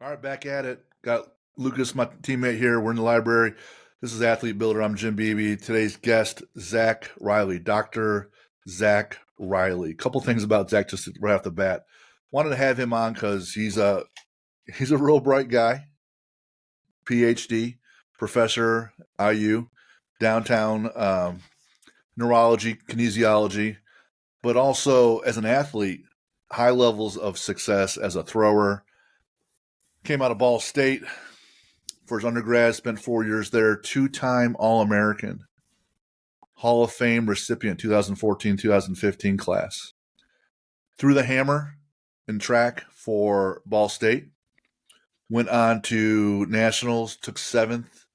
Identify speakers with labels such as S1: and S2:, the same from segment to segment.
S1: All right, back at it. Got Lucas, my teammate here. We're in the library. This is Athlete Builder. I'm Jim Beebe. Today's guest, Zach Riley, Dr. Zach Riley. A couple things about Zach just right off the bat. Wanted to have him on because he's a real bright guy, PhD, professor, IU, downtown neurology, kinesiology, but also as an athlete, high levels of success as a thrower. Came out of Ball State for his undergrad, spent 4 years there, two-time All-American, Hall of Fame recipient, 2014-2015 class. Threw the hammer in track for Ball State, went on to nationals, took 7th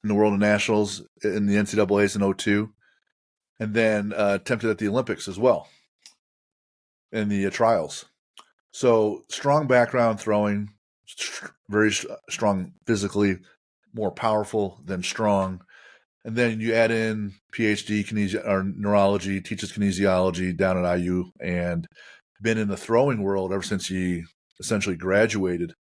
S1: in the world of nationals in the NCAAs in 2002, and then attempted at the Olympics as well in the trials. So strong background throwing, very strong physically, more powerful than strong. And then you add in PhD or neurology, teaches kinesiology down at IU, and been in the throwing world ever since he essentially graduated.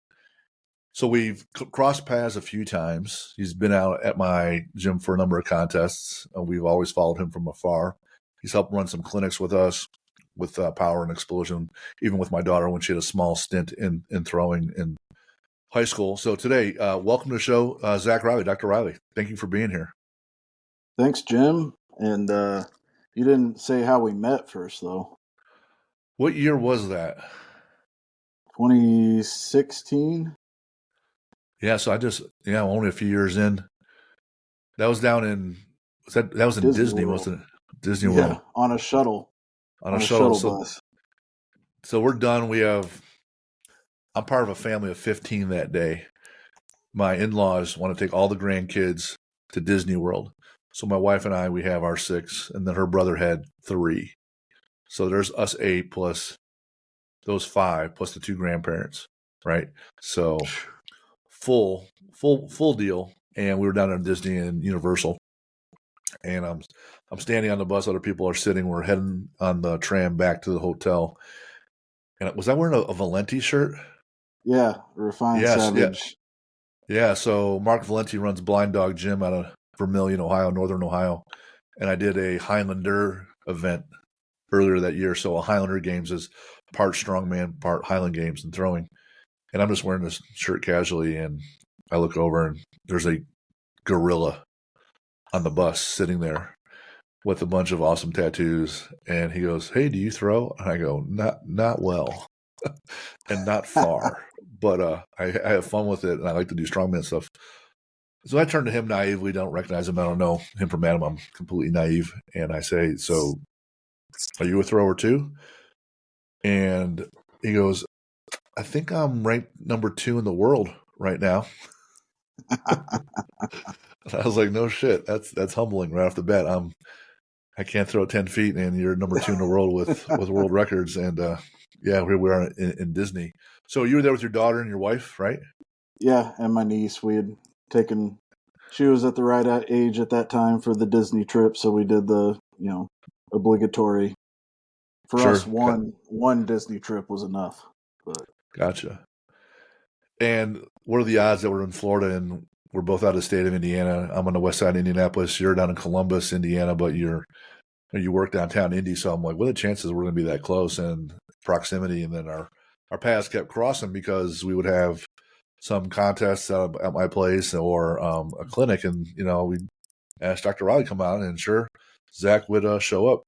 S1: So we've crossed paths a few times. He's been out at my gym for a number of contests. We've always followed him from afar. He's helped run some clinics with us with power and explosion, even with my daughter when she had a small stint in throwing in high school. So today, welcome to the show, Zach Riley, Dr. Riley. Thank you for being here.
S2: Thanks, Jim. And you didn't say how we met first, though.
S1: What year was that?
S2: 2016.
S1: Yeah, so only a few years in. That was down in that was in Disney, wasn't it? Disney World.
S2: Yeah, on a shuttle.
S1: On a shuttle
S2: bus.
S1: So we're done. I'm part of a family of 15 that day. My in-laws want to take all the grandkids to Disney World. So my wife and I, we have our 6, and then her brother had 3. So there's us 8 plus those 5 plus the 2 grandparents, right? So full deal. And we were down at Disney and Universal. And I'm standing on the bus. Other people are sitting. We're heading on the tram back to the hotel. And was I wearing a Valenti shirt?
S2: Yeah, Refined Savage.
S1: Yeah, so Mark Valenti runs Blind Dog Gym out of Vermillion, Ohio, Northern Ohio. And I did a Highlander event earlier that year. So a Highlander Games is part strongman, part Highland Games and throwing. And I'm just wearing this shirt casually, and I look over, and there's a gorilla on the bus sitting there with a bunch of awesome tattoos. And he goes, "Hey, do you throw?" And I go, not well and not far. But I have fun with it, and I like to do strongman stuff. So I turn to him naively, don't recognize him. I don't know him from Adam. I'm completely naive. And I say, "So are you a thrower too?" And he goes, "I think I'm ranked number 2 in the world right now." I was like, "No shit. That's humbling right off the bat. I can't throw 10 feet, and you're number 2 in the world with world records." And here we are in Disney. So you were there with your daughter and your wife, right?
S2: Yeah, and my niece. We had taken. She was at the right age at that time for the Disney trip, so we did the obligatory. For us, one Disney trip was enough. But
S1: gotcha. And what are the odds that we're in Florida and we're both out of the state of Indiana? I'm on the west side of Indianapolis. You're down in Columbus, Indiana, but you work downtown Indy. So I'm like, what are the chances we're going to be that close and proximity? And then our paths kept crossing because we would have some contests at my place or a clinic. And, we asked Dr. Riley to come out, and sure, Zach would show up.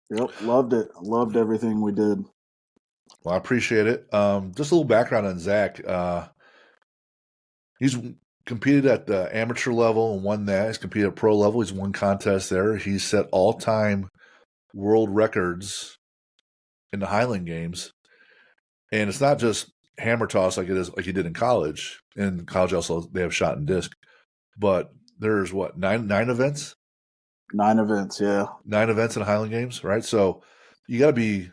S2: Yep, loved it. Loved everything we did.
S1: Well, I appreciate it. Just a little background on Zach. He's competed at the amateur level and won that. He's competed at pro level. He's won contests there. He's set all-time world records in the Highland Games. And it's not just hammer toss like he did in college. In college also they have shot and disc. But there's nine events?
S2: 9 events, yeah.
S1: 9 events in Highland Games, right? So you got to be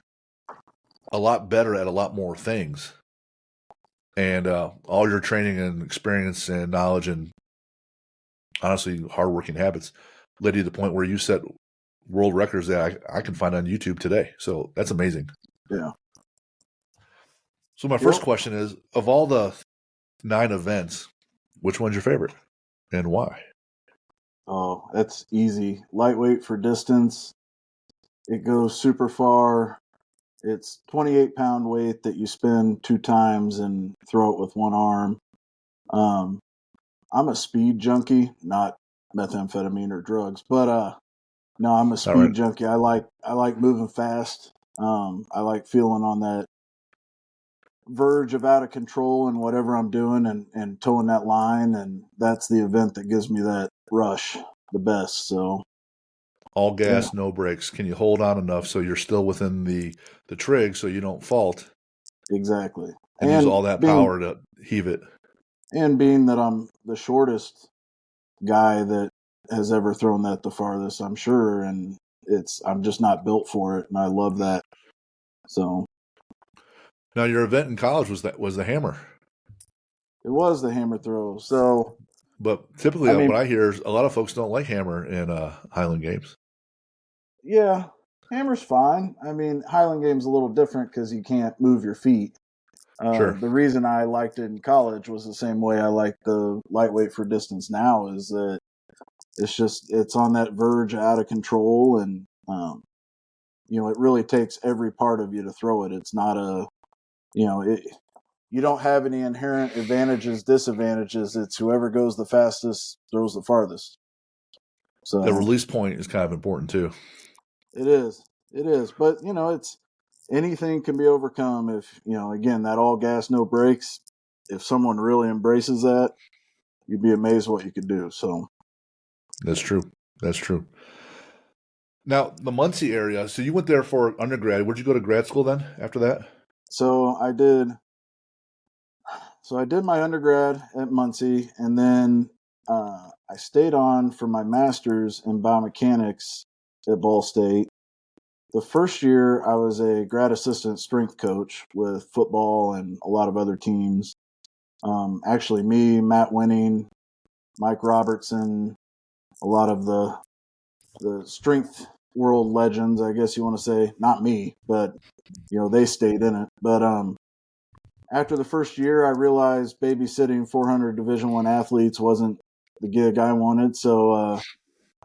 S1: a lot better at a lot more things. And all your training and experience and knowledge and honestly hardworking habits led you to the point where you set world records that I can find on YouTube today. So that's amazing.
S2: Yeah.
S1: So my first
S2: Yep.
S1: question is, of all the 9 events, which one's your favorite and why?
S2: Oh, that's easy. Lightweight for distance. It goes super far. It's 28-pound weight that you spin 2 times and throw it with one arm. Um, I'm a speed junkie, not methamphetamine or drugs, but no, I'm a
S1: All right.
S2: speed junkie. I like moving fast. I like feeling on that verge of out of control and whatever I'm doing and towing that line, and that's the event that gives me that rush the best. So
S1: All
S2: yeah,
S1: gas, no brakes. Can you hold on enough so you're still within the trig so you don't fault
S2: exactly.
S1: and use
S2: And
S1: all that
S2: being
S1: power to heave it?
S2: being that I'm the shortest guy that has ever thrown that the farthest, I'm sure, and I'm just not built for it, and I love that. So
S1: Now your event in college was the hammer.
S2: it was the hammer throw. So
S1: But typically
S2: I
S1: what
S2: mean,
S1: I hear is a lot of folks don't like hammer in Highland Games.
S2: yeah, hammer's fine. I mean, Highland Game's a little different because you can't move your feet.
S1: Sure.
S2: The reason I liked it in college was the same way I like the lightweight for distance now, is that it's on that verge out of control, and it really takes every part of you to throw it. It's not a you know it, you don't have any inherent advantages, disadvantages. It's whoever goes the fastest throws the farthest.
S1: The
S2: So
S1: release point is kind of important too.
S2: it is, but it's anything can be overcome if again, that all gas no brakes. If someone really embraces that, you'd be amazed what you could do. So
S1: That's true. That's true. Now, the Muncie area, so you went there for undergrad. Where'd you go to grad school then after that?
S2: so I did so I did my undergrad at Muncie, and then I stayed on for my master's in biomechanics at Ball State. The first year, I was a grad assistant strength coach with football and a lot of other teams. Actually, me, Matt Winning, Mike Robertson, a lot of the strength world legends, I guess you want to say. Not me, but they stayed in it. But after the first year, I realized babysitting 400 Division One athletes wasn't the gig I wanted. So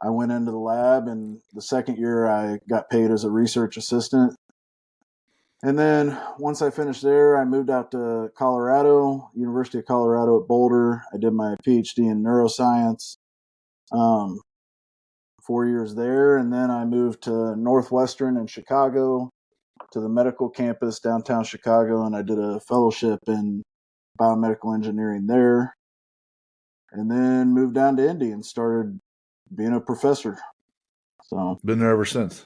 S2: I went into the lab, and the second year, I got paid as a research assistant. And then once I finished there, I moved out to Colorado, University of Colorado at Boulder. I did my PhD in neuroscience, um, 4 years there, and then I moved to Northwestern in Chicago, to the medical campus downtown Chicago, and I did a fellowship in biomedical engineering there, and then moved down to Indy and started being a professor. So
S1: Been there ever since.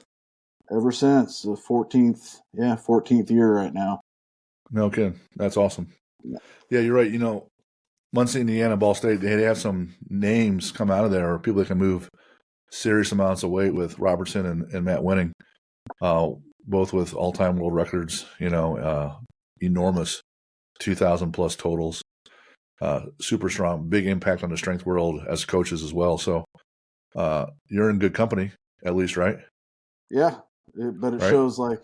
S2: ever since, the 14th year right now.
S1: No kidding. That's awesome. Yeah, you're right. Muncie, Indiana, Ball State, they have some names come out of there, or people that can move serious amounts of weight with Robertson and Matt Winning, uh, both with all-time world records, enormous 2,000 plus totals, super strong, big impact on the strength world as coaches as well. So you're in good company, at least, right?
S2: Yeah, but it
S1: Right?
S2: shows like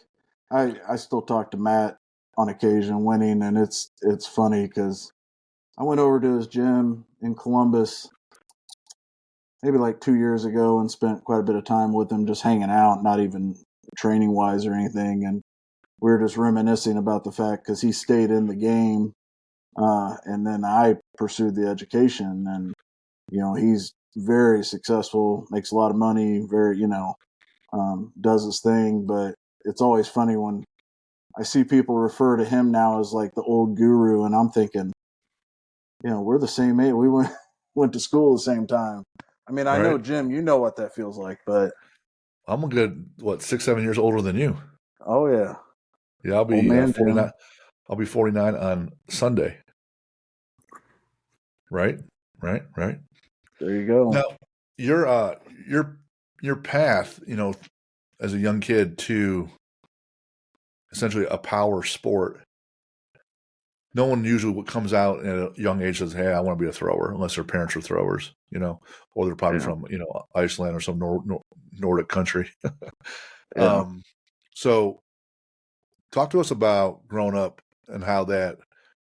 S2: I still talk to Matt on occasion, Winning, and it's funny because I went over to his gym in Columbus maybe like 2 years ago and spent quite a bit of time with him, just hanging out, not even training wise or anything. And we were just reminiscing about the fact because he stayed in the game, and then I pursued the education, and he's very successful, makes a lot of money, very does his thing. But it's always funny when I see people refer to him now as like the old guru, and I'm thinking, we're the same age. We went went to school the same time. I mean, I know
S1: Right?
S2: Jim, you know what that feels like, but
S1: I'm a good, 6, 7 years older than you.
S2: oh yeah,
S1: Yeah, I'll
S2: old
S1: be
S2: man
S1: 49.
S2: Jim.
S1: I'll be 49 on Sunday. Right? Right? Right?
S2: There you go.
S1: Now, your your path, as a young kid to essentially a power sport. No one usually comes out at a young age says, "Hey, I want to be a thrower," unless their parents are throwers, or they're probably
S2: Yeah,
S1: from Iceland or some Nordic country.
S2: yeah.
S1: um, so, talk to us about growing up. and how that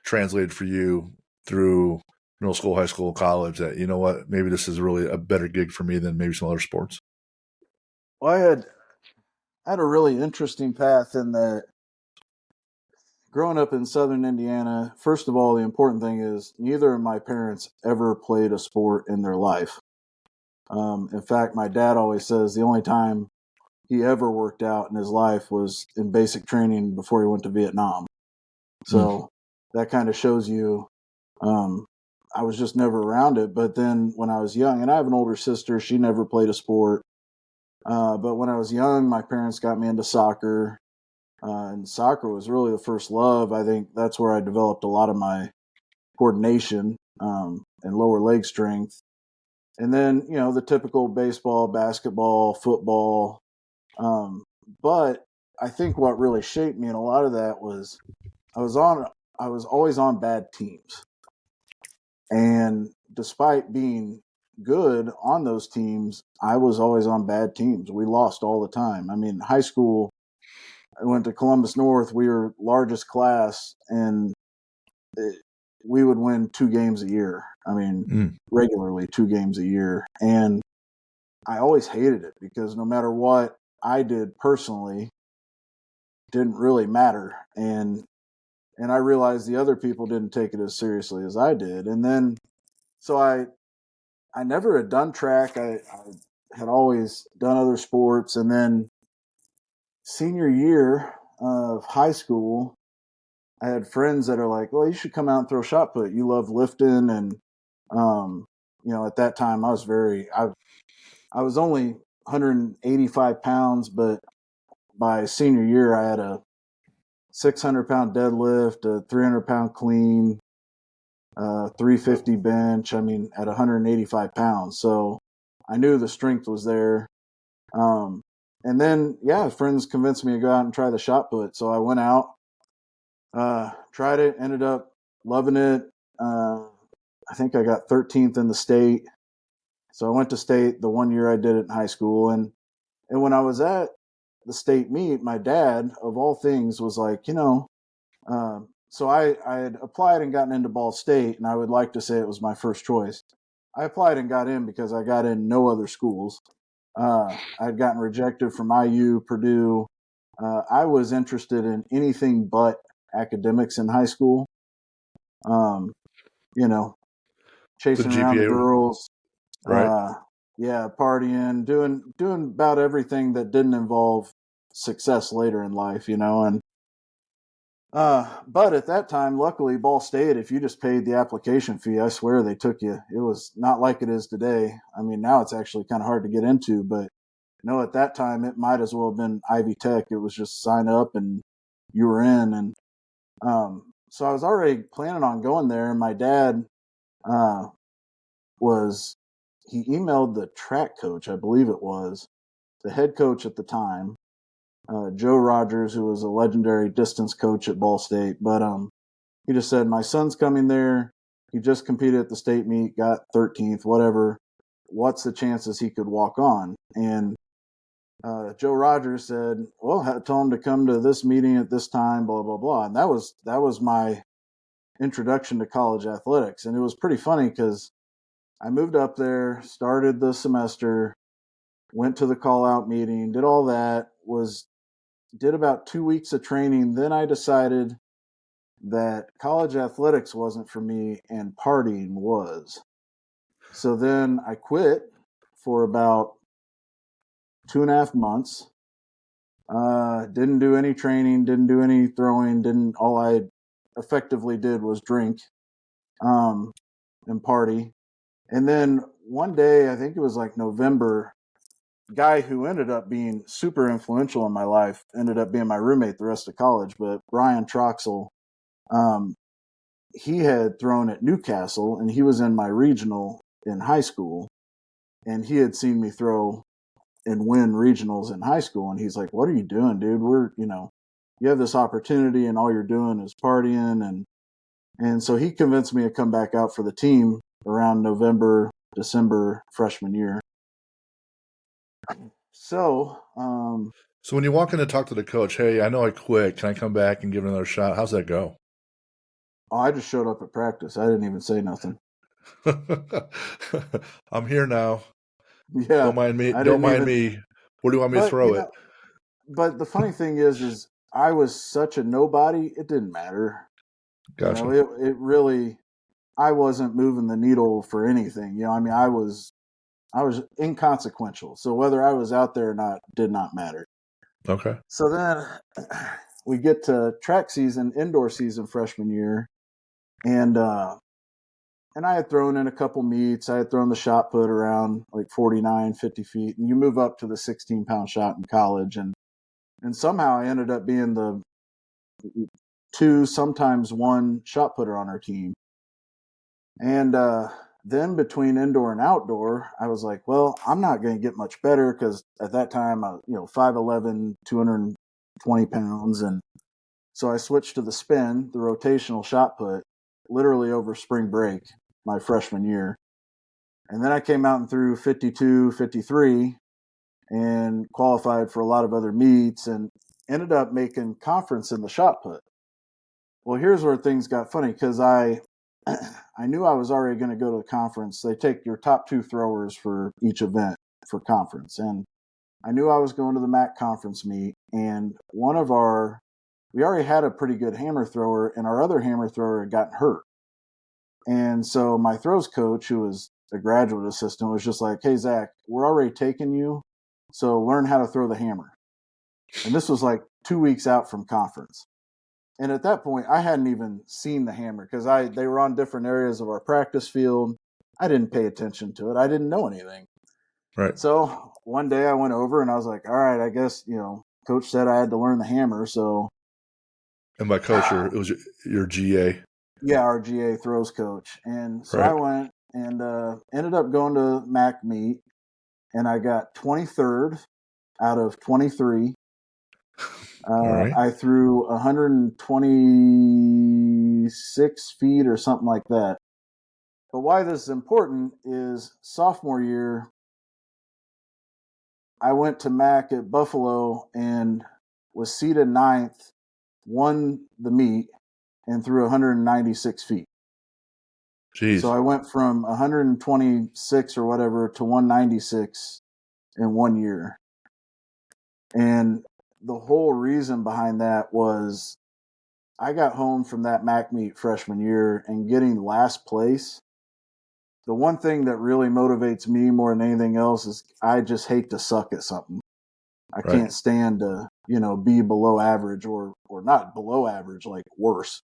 S1: translated for you through middle school, high school, college, that, you know what, maybe this is really a better gig for me than maybe some other sports?
S2: Well, I had a really interesting path in that growing up in Southern Indiana. First of all, the important thing is neither of my parents ever played a sport in their life. In fact, my dad always says the only time he ever worked out in his life was in basic training before he went to Vietnam.
S1: Mm.
S2: So that kind of shows you um, I was just never around it. But then when I was young, and I have an older sister, she never played a sport. But when I was young, my parents got me into soccer. And soccer was really the first love. I think that's where I developed a lot of my coordination and lower leg strength. And then, the typical baseball, basketball, football. Um, but I think what really shaped me, and a lot of that was I was on, I was always on bad teams. And despite being good on those teams, I was always on bad teams. We lost all the time. I mean, high school, I went to Columbus North. We were largest class, and it, we would win 2 games a year. I mean,
S1: Mm.
S2: regularly 2 games a year. And I always hated it because no matter what I did personally, didn't really matter. And I realized the other people didn't take it as seriously as I did. And then so I never had done track. I had always done other sports. And then senior year of high school, I had friends that are like, well, you should come out and throw shot put. You love lifting. And, um, at that time I was only 185 pounds, but by senior year, I had a 600-pound deadlift, a 300-pound clean, 350 bench. I mean, at 185 pounds. So I knew the strength was there. Um, and then, yeah, friends convinced me to go out and try the shot put. So I went out, tried it, ended up loving it. I think I got 13th in the state. So I went to state the one year I did it in high school. And when I was at the state meet, my dad, of all things, was like, so I had applied and gotten into Ball State, and I would like to say it was my first choice. I applied and got in because I got in no other schools. I'd gotten rejected from IU, Purdue. I was interested in anything but academics in high school. Um, you know,
S1: The
S2: chasing around the
S1: GPA,
S2: girls,
S1: right?
S2: yeah, partying, doing about everything that didn't involve success later in life, and but at that time, luckily, Ball State, if you just paid the application fee, I swear they took you. It was not like it is today. I mean, now it's actually kind of hard to get into, but no, at that time, it might as well have been Ivy Tech. It was just sign up and you were in. And so I was already planning on going there. And my dad uh, he emailed the track coach, I believe it was, the head coach at the time, Joe Rogers, who was a legendary distance coach at Ball State. But he just said, my son's coming there. He just competed at the state meet, got 13th, whatever. What's the chances he could walk on? And Joe Rogers said, well, tell him to come to this meeting at this time, blah, blah, blah. And that was my introduction to college athletics. And it was pretty funny because I moved up there, started the semester, went to the call out meeting, did all that, did about 2 weeks of training. Then I decided that college athletics wasn't for me and partying was. So then I quit for about 2.5 months. Didn't do any training, didn't do any throwing, didn't all I effectively did was drink um, and party. And then one day, I think it was like November, guy who ended up being super influential in my life ended up being my roommate the rest of college, but Brian Troxel, um, he had thrown at Newcastle and he was in my regional in high school, and he had seen me throw and win regionals in high school, and he's like, what are you doing, dude? You have this opportunity and all you're doing is partying. And so he convinced me to come back out for the team around November, December freshman year. So
S1: So when you walk in to talk to the coach, hey, I know I quit. Can I come back and give it another shot? How's that go?
S2: Oh, I just showed up at practice. I didn't even say nothing.
S1: I'm here now.
S2: Yeah,
S1: Don't mind me.
S2: I
S1: Don't
S2: didn't
S1: mind
S2: even.
S1: me. Where do you want me to
S2: But
S1: throw it?
S2: but the funny thing is I was such a nobody. It didn't matter.
S1: Gotcha.
S2: It really. I wasn't moving the needle for anything. I mean, I was inconsequential. So whether I was out there or not did not matter.
S1: Okay.
S2: So then we get to track season, indoor season freshman year, and I had thrown in a couple meets. I had thrown the shot put around like 49, 50 feet, and you move up to the 16-pound shot in college, and somehow I ended up being the two, sometimes one shot putter on our team. And then between indoor and outdoor, I was like, well, I'm not going to get much better because at that time, 5'11", 220 pounds. And so I switched to the spin, the rotational shot put, literally over spring break, my freshman year. And then I came out and threw 52, 53 and qualified for a lot of other meets and ended up making conference in the shot put. Well, here's where things got funny because I knew I was already going to go to the conference. They take your top two throwers for each event for conference, and I knew I was going to the MAC conference meet. And we already had a pretty good hammer thrower, and our other hammer thrower had gotten hurt. And so my throws coach, who was a graduate assistant, was just like, "Hey Zach, we're already taking you, so learn how to throw the hammer." And this was like 2 weeks out from conference. And at that point, I hadn't even seen the hammer because they were on different areas of our practice field. I didn't pay attention to it. I didn't know anything.
S1: Right.
S2: So one day I went over and I was like, all right, I guess, coach said I had to learn the hammer. So
S1: And by coach, it was your GA.
S2: yeah, our GA throws coach. And so I
S1: Right.
S2: went and ended up going to MAC meet and I got 23rd out of 23.
S1: All right.
S2: I threw 126 feet or something like that. But why this is important is sophomore year, I went to MAC at Buffalo and was seated ninth, won the meet, and threw 196 feet. So
S1: Jeez.
S2: I went from 126 or whatever to 196 in 1 year. And the whole reason behind that was I got home from that MAC meet freshman year and getting last place. The one thing that really motivates me more than anything else is I just hate to suck at something. I
S1: Right.
S2: can't stand to, be below average or not below average, like worse.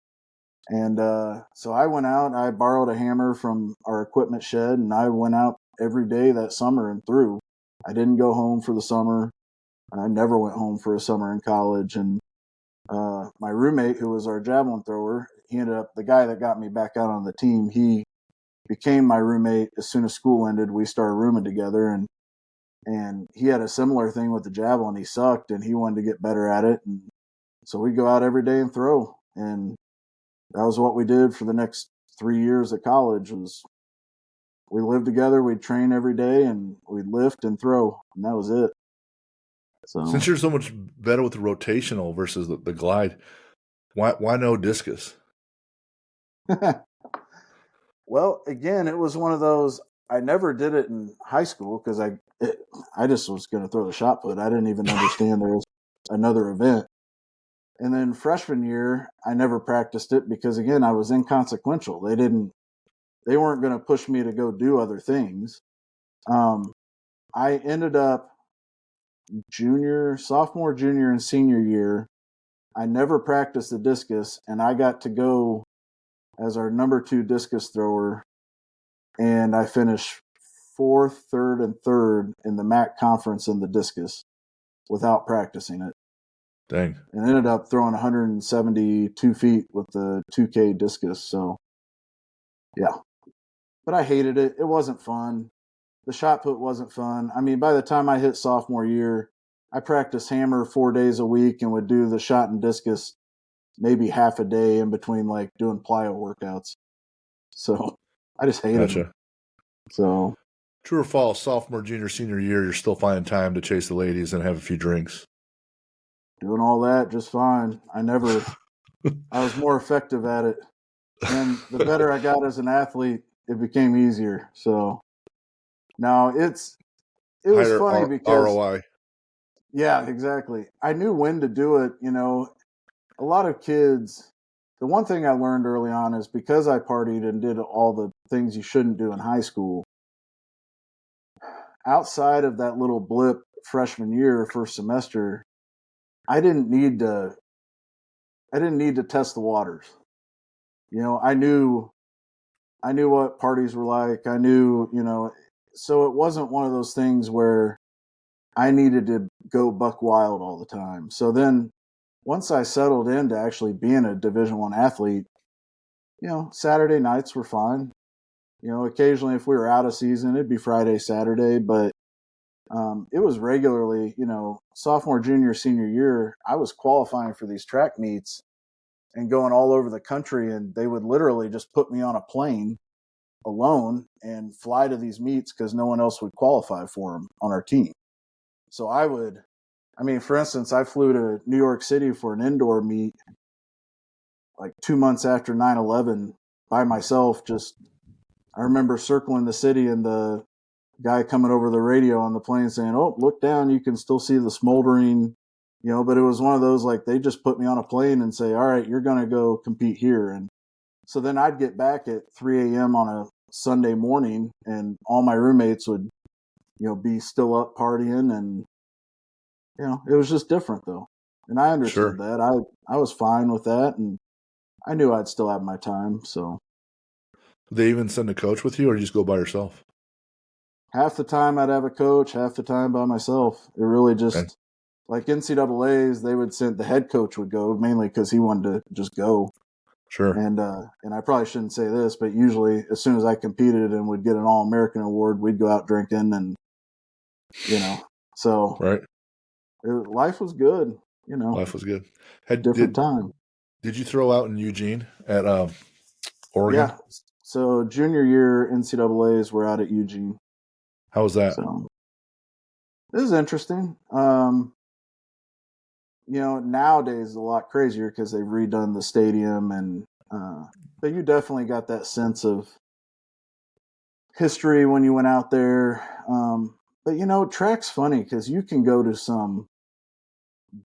S2: And so I went out, I borrowed a hammer from our equipment shed, and I went out every day that summer and threw. I didn't go home for the summer. I never went home for a summer in college. And my roommate, who was our javelin thrower, he ended up, the guy that got me back out on the team, he became my roommate as soon as school ended. We started rooming together, and he had a similar thing with the javelin. He sucked, and he wanted to get better at it, and so we'd go out every day and throw, and that was what we did for the next 3 years at college. Was we lived together, we'd train every day, and we'd lift and throw, and that was it.
S1: Since
S2: So,
S1: you're so much better with the rotational versus the glide, why no discus?
S2: well, again, it was one of those. I never did it in high school because I just was going to throw the shot put. I didn't even understand there was another event. And then freshman year, I never practiced it because again, I was inconsequential. They weren't going to push me to go do other things. Um, I ended up sophomore, junior, and senior year. I never practiced the discus, and I got to go as our number two discus thrower, and I finished fourth, third, and third in the MAC conference in the discus without practicing it,
S1: Dang.
S2: and ended up throwing 172 feet with the 2K discus. So, yeah, but I hated it. It wasn't fun. The shot put wasn't fun. I mean, by the time I hit sophomore year, I practiced hammer 4 days a week and would do the shot and discus maybe half a day in between like doing plyo workouts. So I just hated them.
S1: Gotcha.
S2: So
S1: True or false? Sophomore, junior, senior year, you're still finding time to chase the ladies and have a few drinks.
S2: doing all that just fine. I was more effective at it. And the better I got as an athlete, it became easier. So now it was
S1: Higher
S2: funny because
S1: ROI.
S2: yeah, exactly. I knew when to do it. A lot of kids. The one thing I learned early on is because I partied and did all the things you shouldn't do in high school. Outside of that little blip freshman year, first semester, I didn't need to. I didn't need to test the waters. I knew what parties were like. I knew, so it wasn't one of those things where I needed to go buck wild all the time. So then once I settled into actually being a Division One athlete, Saturday nights were fine. Occasionally if we were out of season, it'd be Friday, Saturday, but it was regularly, sophomore, junior, senior year, I was qualifying for these track meets and going all over the country, and they would literally just put me on a plane alone and fly to these meets because no one else would qualify for them on our team. So for instance, I flew to New York City for an indoor meet like 2 months after 9/11 by myself. I remember circling the city and the guy coming over the radio on the plane saying, "Oh, look down, you can still see the smoldering." But it was one of those like they just put me on a plane and say, "All right, you're going to go compete here." And so then I'd get back at 3 a.m. on a Sunday morning, and all my roommates would, be still up partying, and it was just different though, and I understood
S1: Sure.
S2: that. I was fine with that, and I knew I'd still have my time. So
S1: Did they even send a coach with you, or you just go by yourself?
S2: half the time I'd have a coach, half the time by myself. It really
S1: Okay.
S2: just like NCAA's, they would send the head coach would go mainly because he wanted to just go.
S1: Sure.
S2: And I probably shouldn't say this, but usually as soon as I competed and would get an All American award, we'd go out drinking and so
S1: Right.
S2: life was good.
S1: Life was good. Had
S2: Different
S1: did
S2: time.
S1: did you throw out in Eugene at Oregon?
S2: Yeah. So junior year NCAA's were out at Eugene.
S1: How was that?
S2: So this is interesting. Nowadays it's a lot crazier because they've redone the stadium but you definitely got that sense of history when you went out there. But track's funny because you can go to some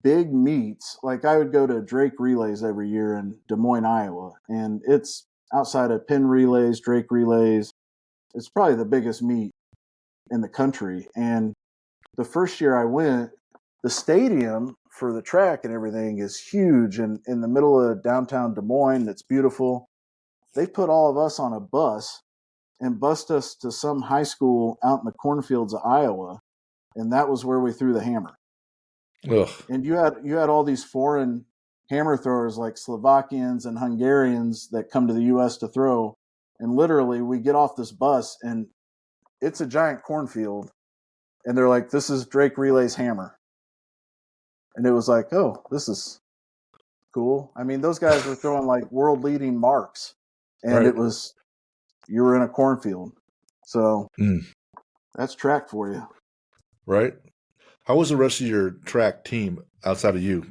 S2: big meets. Like I would go to Drake Relays every year in Des Moines, Iowa, and it's outside of Penn Relays, Drake Relays. It's probably the biggest meet in the country. And the first year I went, the stadium for the track and everything is huge and in the middle of downtown Des Moines. It's beautiful. They put all of us on a bus and bussed us to some high school out in the cornfields of Iowa, and that was where we threw the hammer.
S1: Ugh.
S2: And you had all these foreign hammer throwers like Slovakians and Hungarians that come to the U.S. to throw, and literally we get off this bus and it's a giant cornfield, and they're like, "This is Drake Relay's hammer," and it was like, "Oh, this is cool." I mean, those guys were throwing like world leading marks, and
S1: Right.
S2: it was you were in a cornfield, so
S1: Mm.
S2: that's track for you.
S1: Right. How was the rest of your track team outside of you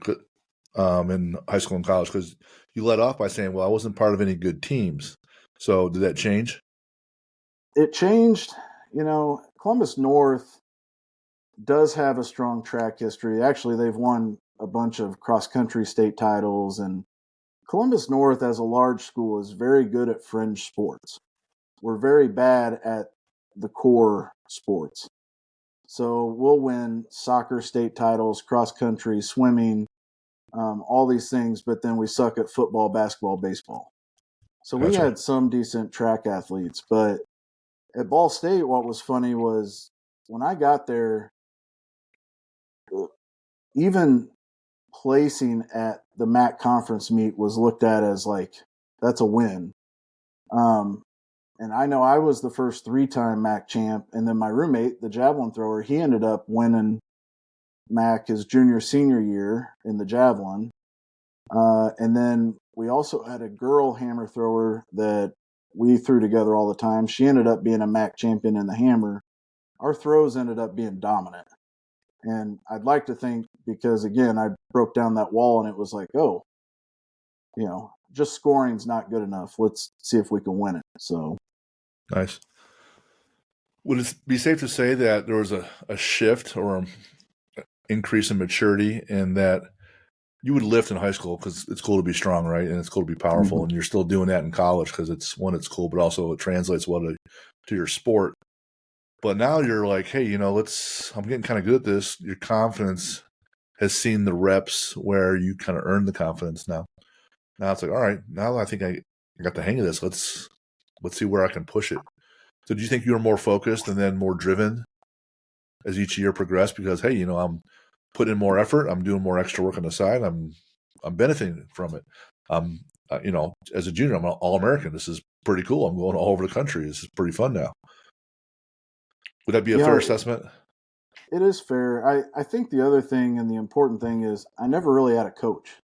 S1: in high school and college? Because you led off by saying, "Well, I wasn't part of any good teams." So did that change?
S2: It changed. Columbus North does have a strong track history. Actually, they've won a bunch of cross country state titles, and Columbus North, as a large school, is very good at fringe sports. We're very bad at the core sports. So we'll win soccer state titles, cross country, swimming, all these things, but then we suck at football, basketball, baseball. So we
S1: Gotcha.
S2: had some decent track athletes, but at Ball State, what was funny was when I got there, even placing at the MAC conference meet was looked at as like that's a win. Um, and I know I was the first 3-time MAC champ, and then my roommate, the javelin thrower, he ended up winning MAC his junior senior year in the javelin. And then we also had a girl hammer thrower that we threw together all the time. She ended up being a MAC champion in the hammer. Our throws ended up being dominant. And I'd like to think because again, I broke down that wall and it was like, oh, just scoring's not good enough. Let's see if we can win it. So
S1: nice. Would it be safe to say that there was a shift or increase in maturity in that you would lift in high school because it's cool to be strong, right? And it's cool to be powerful. And you're still doing that in college because it's cool, but also it translates well to your sport. But now you're like, hey, I'm getting kind of good at this. Your confidence has seen the reps where you kind of earned the confidence now. Now it's like, all right, now I think I got the hang of this. Let's see where I can push it. So do you think you were more focused and then more driven as each year progressed because, hey, I'm putting in more effort. I'm doing more extra work on the side. I'm benefiting from it. As a junior, I'm an All-American. This is pretty cool. I'm going all over the country. This is pretty fun now. Would that be a fair assessment?
S2: It is fair. I think the other thing and the important thing is I never really had a coach.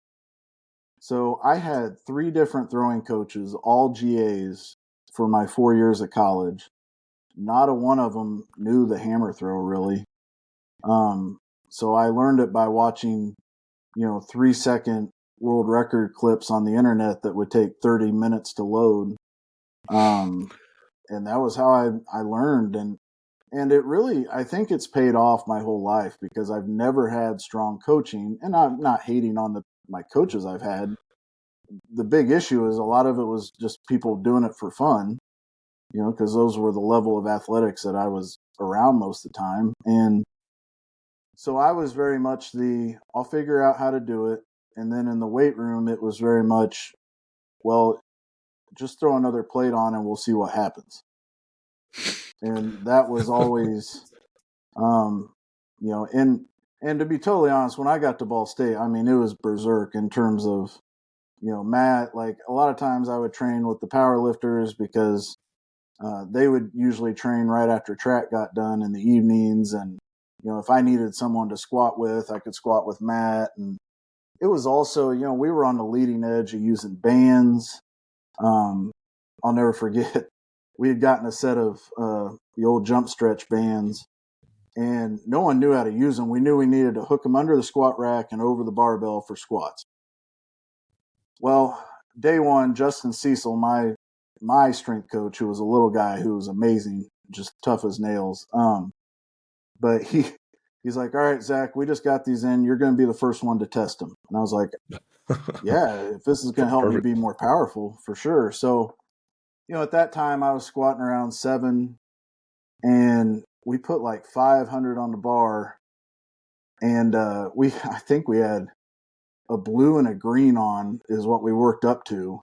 S2: So I had 3 different throwing coaches, all GAs, for my 4 years at college. Not a one of them knew the hammer throw really. So I learned it by watching, 3-second world record clips on the internet that would take 30 minutes to load. And that was how I learned. And it really, I think it's paid off my whole life because I've never had strong coaching, and I'm not hating on my coaches I've had. The big issue is a lot of it was just people doing it for fun, because those were the level of athletics that I was around most of the time. And so I was very much I'll figure out how to do it. And then in the weight room, it was very much, well, just throw another plate on and we'll see what happens. And that was always, and to be totally honest, when I got to Ball State, I mean, it was berserk in terms of, Matt, like a lot of times I would train with the power lifters because they would usually train right after track got done in the evenings. And, if I needed someone to squat with, I could squat with Matt. And it was also, we were on the leading edge of using bands. I'll never forget, we had gotten a set of the old jump stretch bands, and no one knew how to use them. We knew we needed to hook them under the squat rack and over the barbell for squats. Well, day one, Justin Cecil, my strength coach, who was a little guy who was amazing, just tough as nails. But he's like, all right, Zach, we just got these in. You're going to be the first one to test them. And I was like, yeah, if this is going to help me be more powerful, for sure. So, at that time I was squatting around 7, and we put like 500 on the bar. And I think we had a blue and a green on is what we worked up to.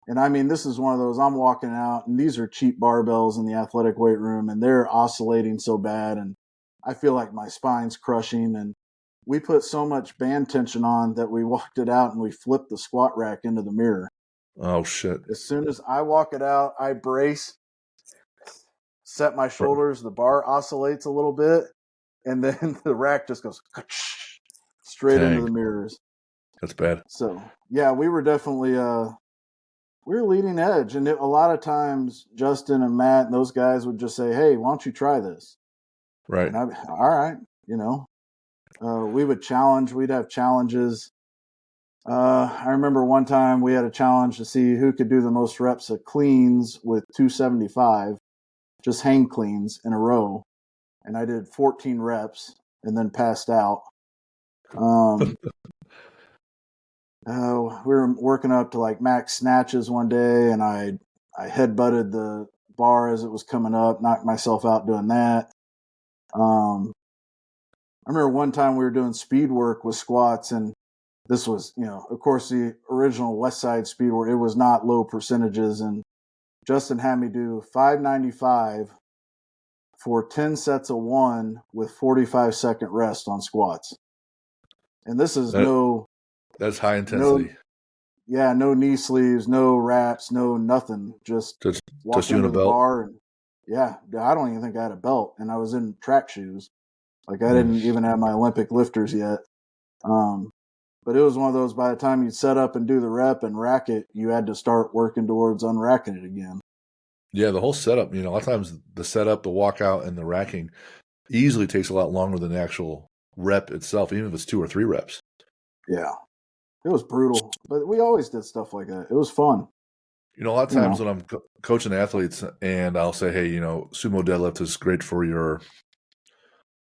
S2: And I mean, this is one of those, I'm walking out and these are cheap barbells in the athletic weight room and they're oscillating so bad. And I feel like my spine's crushing. And we put so much band tension on that we walked it out and we flipped the squat rack into the mirror.
S1: Oh, shit.
S2: As soon as I walk it out, I brace, set my shoulders, the bar oscillates a little bit, and then the rack just goes straight into the mirrors.
S1: That's bad.
S2: So, yeah, we were definitely we were leading edge. And a lot of times Justin and Matt and those guys would just say, hey, why don't you try this?
S1: Right.
S2: And all right, we would challenge. We'd have challenges. I remember one time we had a challenge to see who could do the most reps of cleans with 275, just hang cleans in a row. And I did 14 reps and then passed out. We were working up to like max snatches one day, and I headbutted the bar as it was coming up, knocked myself out doing that. I remember one time we were doing speed work with squats, and this was, of course, the original West Side speed work. It was not low percentages, and Justin had me do 595 for 10 sets of 1 with 45-second rest on squats. And this is
S1: that's high intensity.
S2: No knee sleeves, no wraps, no nothing. Just walking under the bar. And I don't even think I had a belt, and I was in track shoes. Like I didn't even have my Olympic lifters yet. But it was one of those, by the time you'd set up and do the rep and rack it, you had to start working towards unracking it again.
S1: Yeah, the whole setup, a lot of times the setup, the walkout, and the racking easily takes a lot longer than the actual rep itself, even if it's 2 or 3 reps.
S2: Yeah. It was brutal, but we always did stuff like that. It was fun.
S1: A lot of times when I'm coaching athletes and I'll say, hey, sumo deadlift is great for your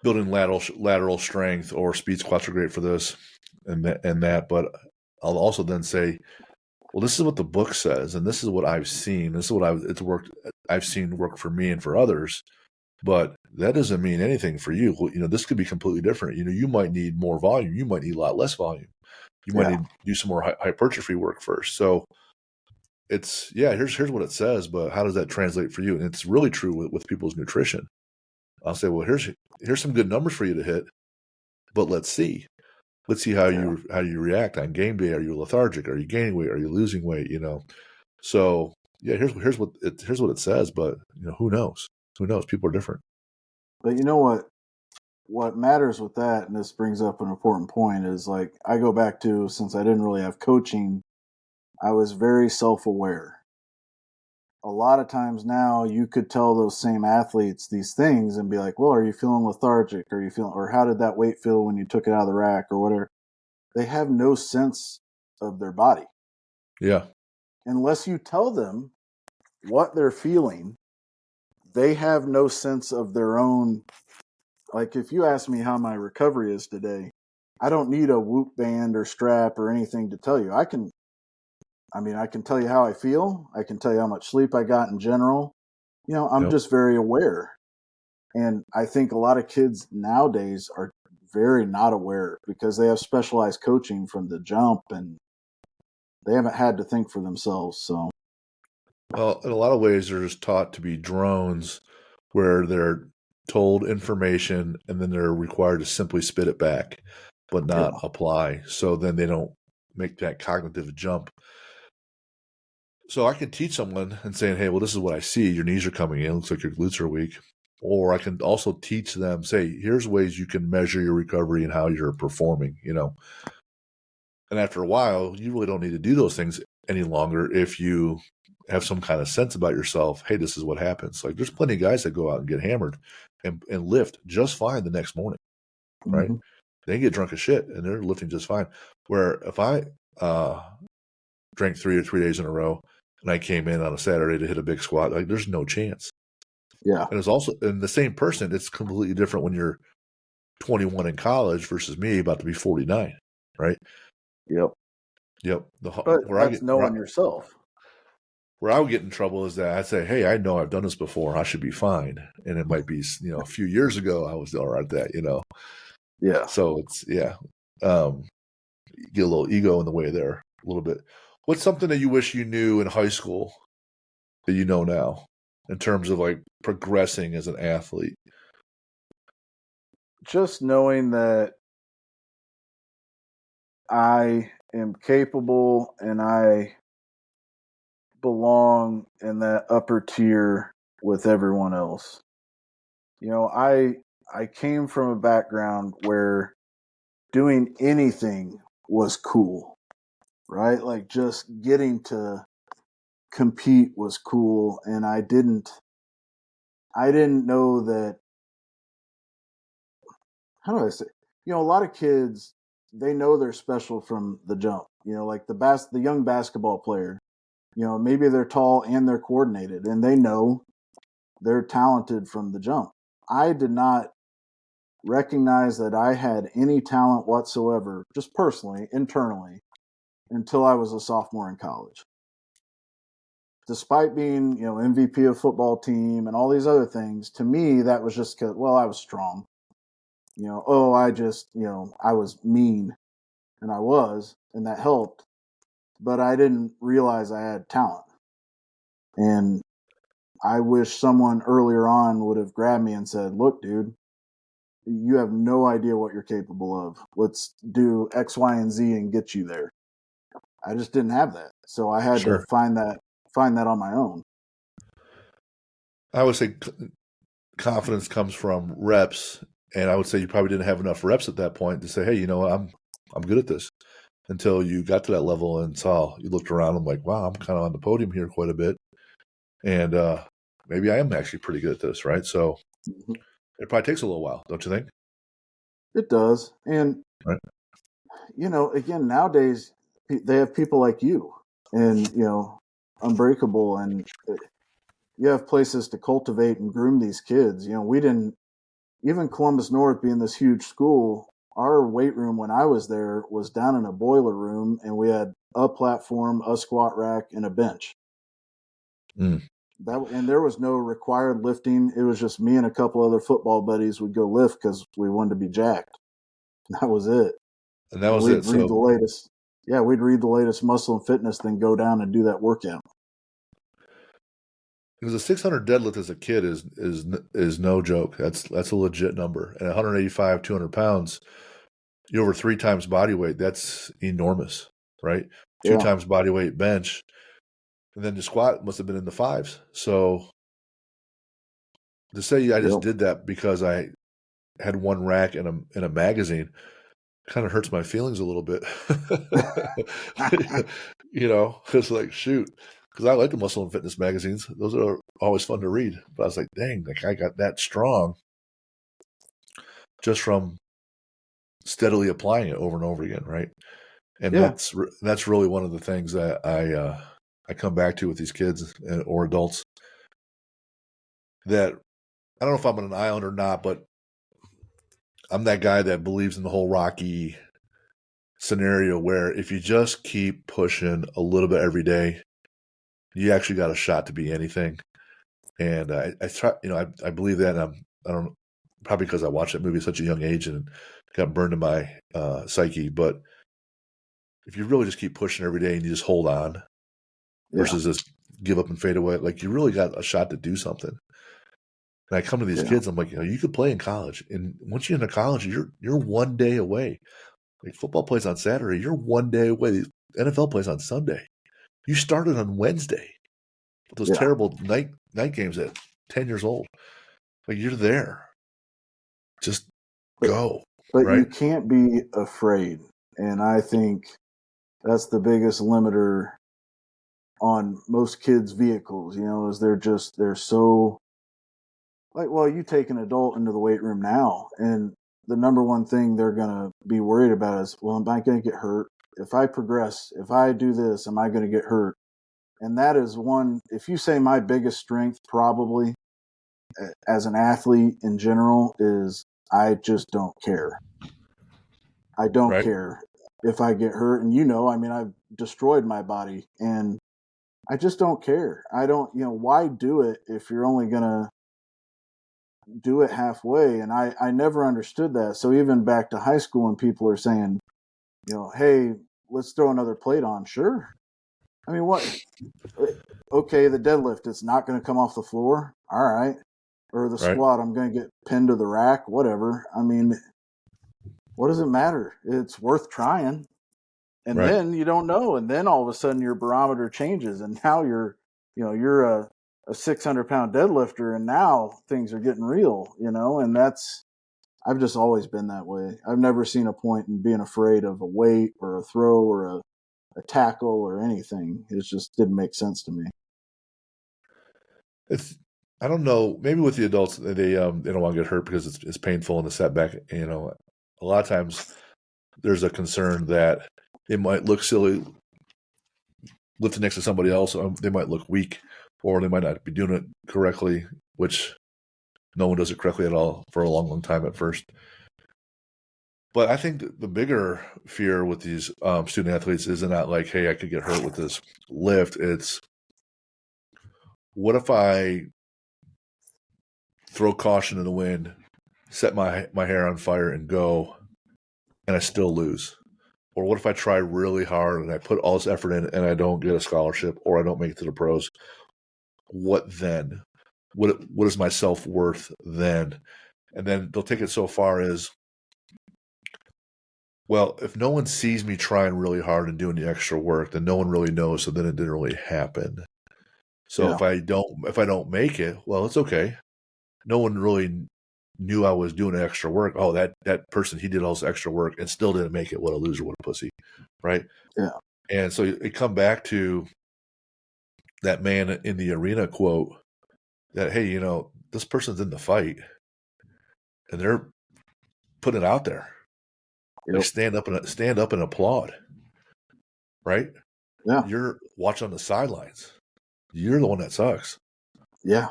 S1: building lateral strength, or speed squats are great for this and that. But I'll also then say, well, this is what the book says, and this is what I've seen. This is what I've seen work for me and for others. But that doesn't mean anything for you. This could be completely different. You might need more volume. You might need a lot less volume. You might need to do some more hypertrophy work first. So here's what it says, but how does that translate for you? And it's really true with people's nutrition. I'll say, well, here's some good numbers for you to hit, but let's see how you react on game day. Are you lethargic? Are you gaining weight? Are you losing weight? So here's what it says, but who knows? Who knows? People are different.
S2: But you know what matters with that, and this brings up an important point, is like I go back to, since I didn't really have coaching, I was very self-aware. A lot of times now you could tell those same athletes these things and be like, well, are you feeling lethargic? Or how did that weight feel when you took it out of the rack or whatever? They have no sense of their body.
S1: Yeah.
S2: Unless you tell them what they're feeling, they have no sense of their own. Like if you ask me how my recovery is today, I don't need a Whoop band or strap or anything to tell you. I can tell you how I feel. I can tell you how much sleep I got in general. I'm just very aware. And I think a lot of kids nowadays are very not aware because they have specialized coaching from the jump and they haven't had to think for themselves. So,
S1: well, in a lot of ways, they're just taught to be drones where they're told information and then they're required to simply spit it back, but not apply. So then they don't make that cognitive jump. So I can teach someone and saying, hey, well, this is what I see. Your knees are coming in. Looks like your glutes are weak. Or I can also teach them, say, here's ways you can measure your recovery and how you're performing, And after a while, you really don't need to do those things any longer if you have some kind of sense about yourself. Hey, this is what happens. Like there's plenty of guys that go out and get hammered and lift just fine the next morning, right?
S2: mm-hmm.
S1: They get drunk as shit and they're lifting just fine. Where if I drank 3 days in a row and I came in on a Saturday to hit a big squat, like there's no chance.
S2: Yeah.
S1: And it's also in the same person, it's completely different when you're 21 in college versus me about to be 49, right?
S2: Yep.
S1: But
S2: that's knowing yourself.
S1: Where I would get in trouble is that I'd say, hey, I know I've done this before. I should be fine. And it might be, a few years ago, I was all right at that,
S2: Yeah.
S1: So it's, get a little ego in the way there a little bit. What's something that you wish you knew in high school that you know now in terms of like progressing as an athlete?
S2: Just knowing that I am capable and I belong in that upper tier with everyone else. I came from a background where doing anything was cool, right? Like just getting to compete was cool, and I didn't know that. How do I say? A lot of kids, they know they're special from the jump. Like the young basketball player. Maybe they're tall and they're coordinated, and they know they're talented from the jump. I did not recognize that I had any talent whatsoever, just personally, internally, until I was a sophomore in college. Despite being, MVP of football team and all these other things, to me that was just because, well, I was strong. I was mean, and I was, and that helped, but I didn't realize I had talent. And I wish someone earlier on would have grabbed me and said, "Look, dude, you have no idea what you're capable of. Let's do X, Y, and Z and get you there." I just didn't have that, so I had to find that on my own.
S1: I would say confidence comes from reps, and I would say you probably didn't have enough reps at that point to say, hey, I'm good at this. Until you got to that level and you looked around and like, wow, I'm kind of on the podium here quite a bit, and maybe I am actually pretty good at this, right? So it probably takes a little while, don't you think?
S2: It does, and
S1: right.
S2: again, nowadays they have people like you and, Unbreakable, and you have places to cultivate and groom these kids. We didn't, even Columbus North being this huge school, our weight room when I was there was down in a boiler room, and we had a platform, a squat rack, and a bench.
S1: Mm.
S2: And there was no required lifting. It was just me and a couple other football buddies would go lift because we wanted to be jacked. That was it.
S1: And that
S2: And
S1: was
S2: we'd
S1: it.
S2: read
S1: So
S2: the latest. Yeah, we'd read the latest Muscle and Fitness, then go down and do that workout.
S1: because a 600 deadlift as a kid is no joke. That's a legit number. And 185, 200 pounds, you're over 3 times body weight. That's enormous, right? Two
S2: Yeah,
S1: times body weight bench, and then the squat must have been in the fives. So to say I just
S2: yep,
S1: did that because I had one rack in a magazine kind of hurts my feelings a little bit. It's like, shoot, because I like the Muscle and Fitness magazines. Those are always fun to read. But I was like, dang, like I got that strong just from steadily applying it over and over again, right? And
S2: yeah,
S1: that's really one of the things that I come back to with these kids or adults that I don't know if I'm on an island or not, but I'm that guy that believes in the whole Rocky scenario where if you just keep pushing a little bit every day, you actually got a shot to be anything. And I try, I believe that. And I don't know, probably because I watched that movie at such a young age and got burned in my psyche. But if you really just keep pushing every day and you just hold on
S2: yeah,
S1: versus just give up and fade away, like you really got a shot to do something. And I come to these
S2: yeah,
S1: kids, I'm like, you could play in college, and once you're in college, you're one day away. Like football plays on Saturday, you're one day away. The NFL plays on Sunday. You started on Wednesday with those
S2: yeah.
S1: terrible night games at 10 years old. Like you're there. Just
S2: But
S1: go,
S2: but you
S1: right?
S2: can't be afraid, and I think that's the biggest limiter on most kids' vehicles. Is they're so, like, well, you take an adult into the weight room now, and the number one thing they're gonna be worried about is, well, am I gonna get hurt? If I progress, if I do this, am I gonna get hurt? And that is one. If you say my biggest strength, probably as an athlete in general, is I just don't care. I don't
S1: Right.
S2: care if I get hurt. And I mean, I've destroyed my body, and I just don't care. I don't, why do it if you're only going to do it halfway? And I never understood that. So even back to high school, when people are saying, hey, let's throw another plate on, sure. I mean, what? Okay, the deadlift, it's not going to come off the floor. All right. Or the
S1: Right.
S2: squat, I'm going to get pinned to the rack, whatever. I mean, what does it matter? It's worth trying. And
S1: Right.
S2: then you don't know. And then all of a sudden your barometer changes. And now you're a 600-pound deadlifter. And now things are getting real, and I've just always been that way. I've never seen a point in being afraid of a weight or a throw or a tackle or anything. It just didn't make sense to me.
S1: It's I don't know. Maybe with the adults, they don't want to get hurt because it's painful and a setback. A lot of times there's a concern that it might look silly lifting next to somebody else. Or they might look weak, or they might not be doing it correctly, which no one does it correctly at all for a long, long time at first. But I think the bigger fear with these student athletes is not like, hey, I could get hurt with this lift. It's what if I throw caution in the wind, set my hair on fire, and go, and I still lose? Or what if I try really hard and I put all this effort in and I don't get a scholarship or I don't make it to the pros? What then? What is my self worth then? And then they'll take it so far as, well, if no one sees me trying really hard and doing the extra work, then no one really knows. So then it didn't really happen. So
S2: Yeah.
S1: if I don't make it, well, it's okay. No one really knew I was doing extra work. Oh, that person, he did all this extra work and still didn't make it. What a loser, what a pussy, right?
S2: Yeah.
S1: And so it come back to that man in the arena quote that, hey, this person's in the fight and they're putting it out there. Like
S2: Yep.
S1: stand up and applaud, right?
S2: Yeah.
S1: You're watching on the sidelines. You're the one that sucks.
S2: Yeah.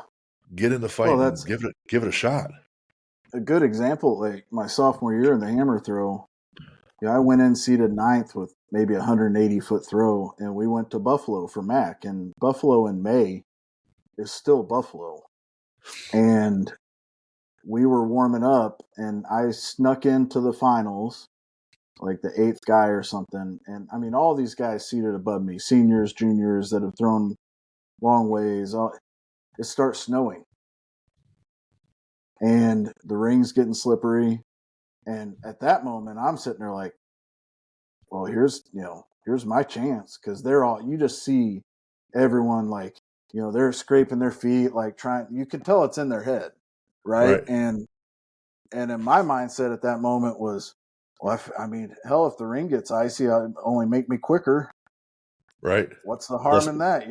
S1: Get in the fight
S2: Well,
S1: and
S2: that's
S1: give it a shot.
S2: a good example. Like my sophomore year in the hammer throw, I went in seated ninth with maybe a 180-foot throw, and we went to Buffalo for MAC. And Buffalo in May is still Buffalo. And we were warming up, and I snuck into the finals, like the eighth guy or something. And I mean, all these guys seated above me, seniors, juniors that have thrown long ways. It starts snowing, and the ring's getting slippery. And at that moment, I'm sitting there like, well, here's my chance, because they're all, you just see everyone like, they're scraping their feet, like trying. You can tell it's in their head, right?
S1: Right.
S2: And in my mindset at that moment was, well, I mean, hell, if the ring gets icy, it'll only make me quicker.
S1: Right.
S2: What's the
S1: Less
S2: harm in that?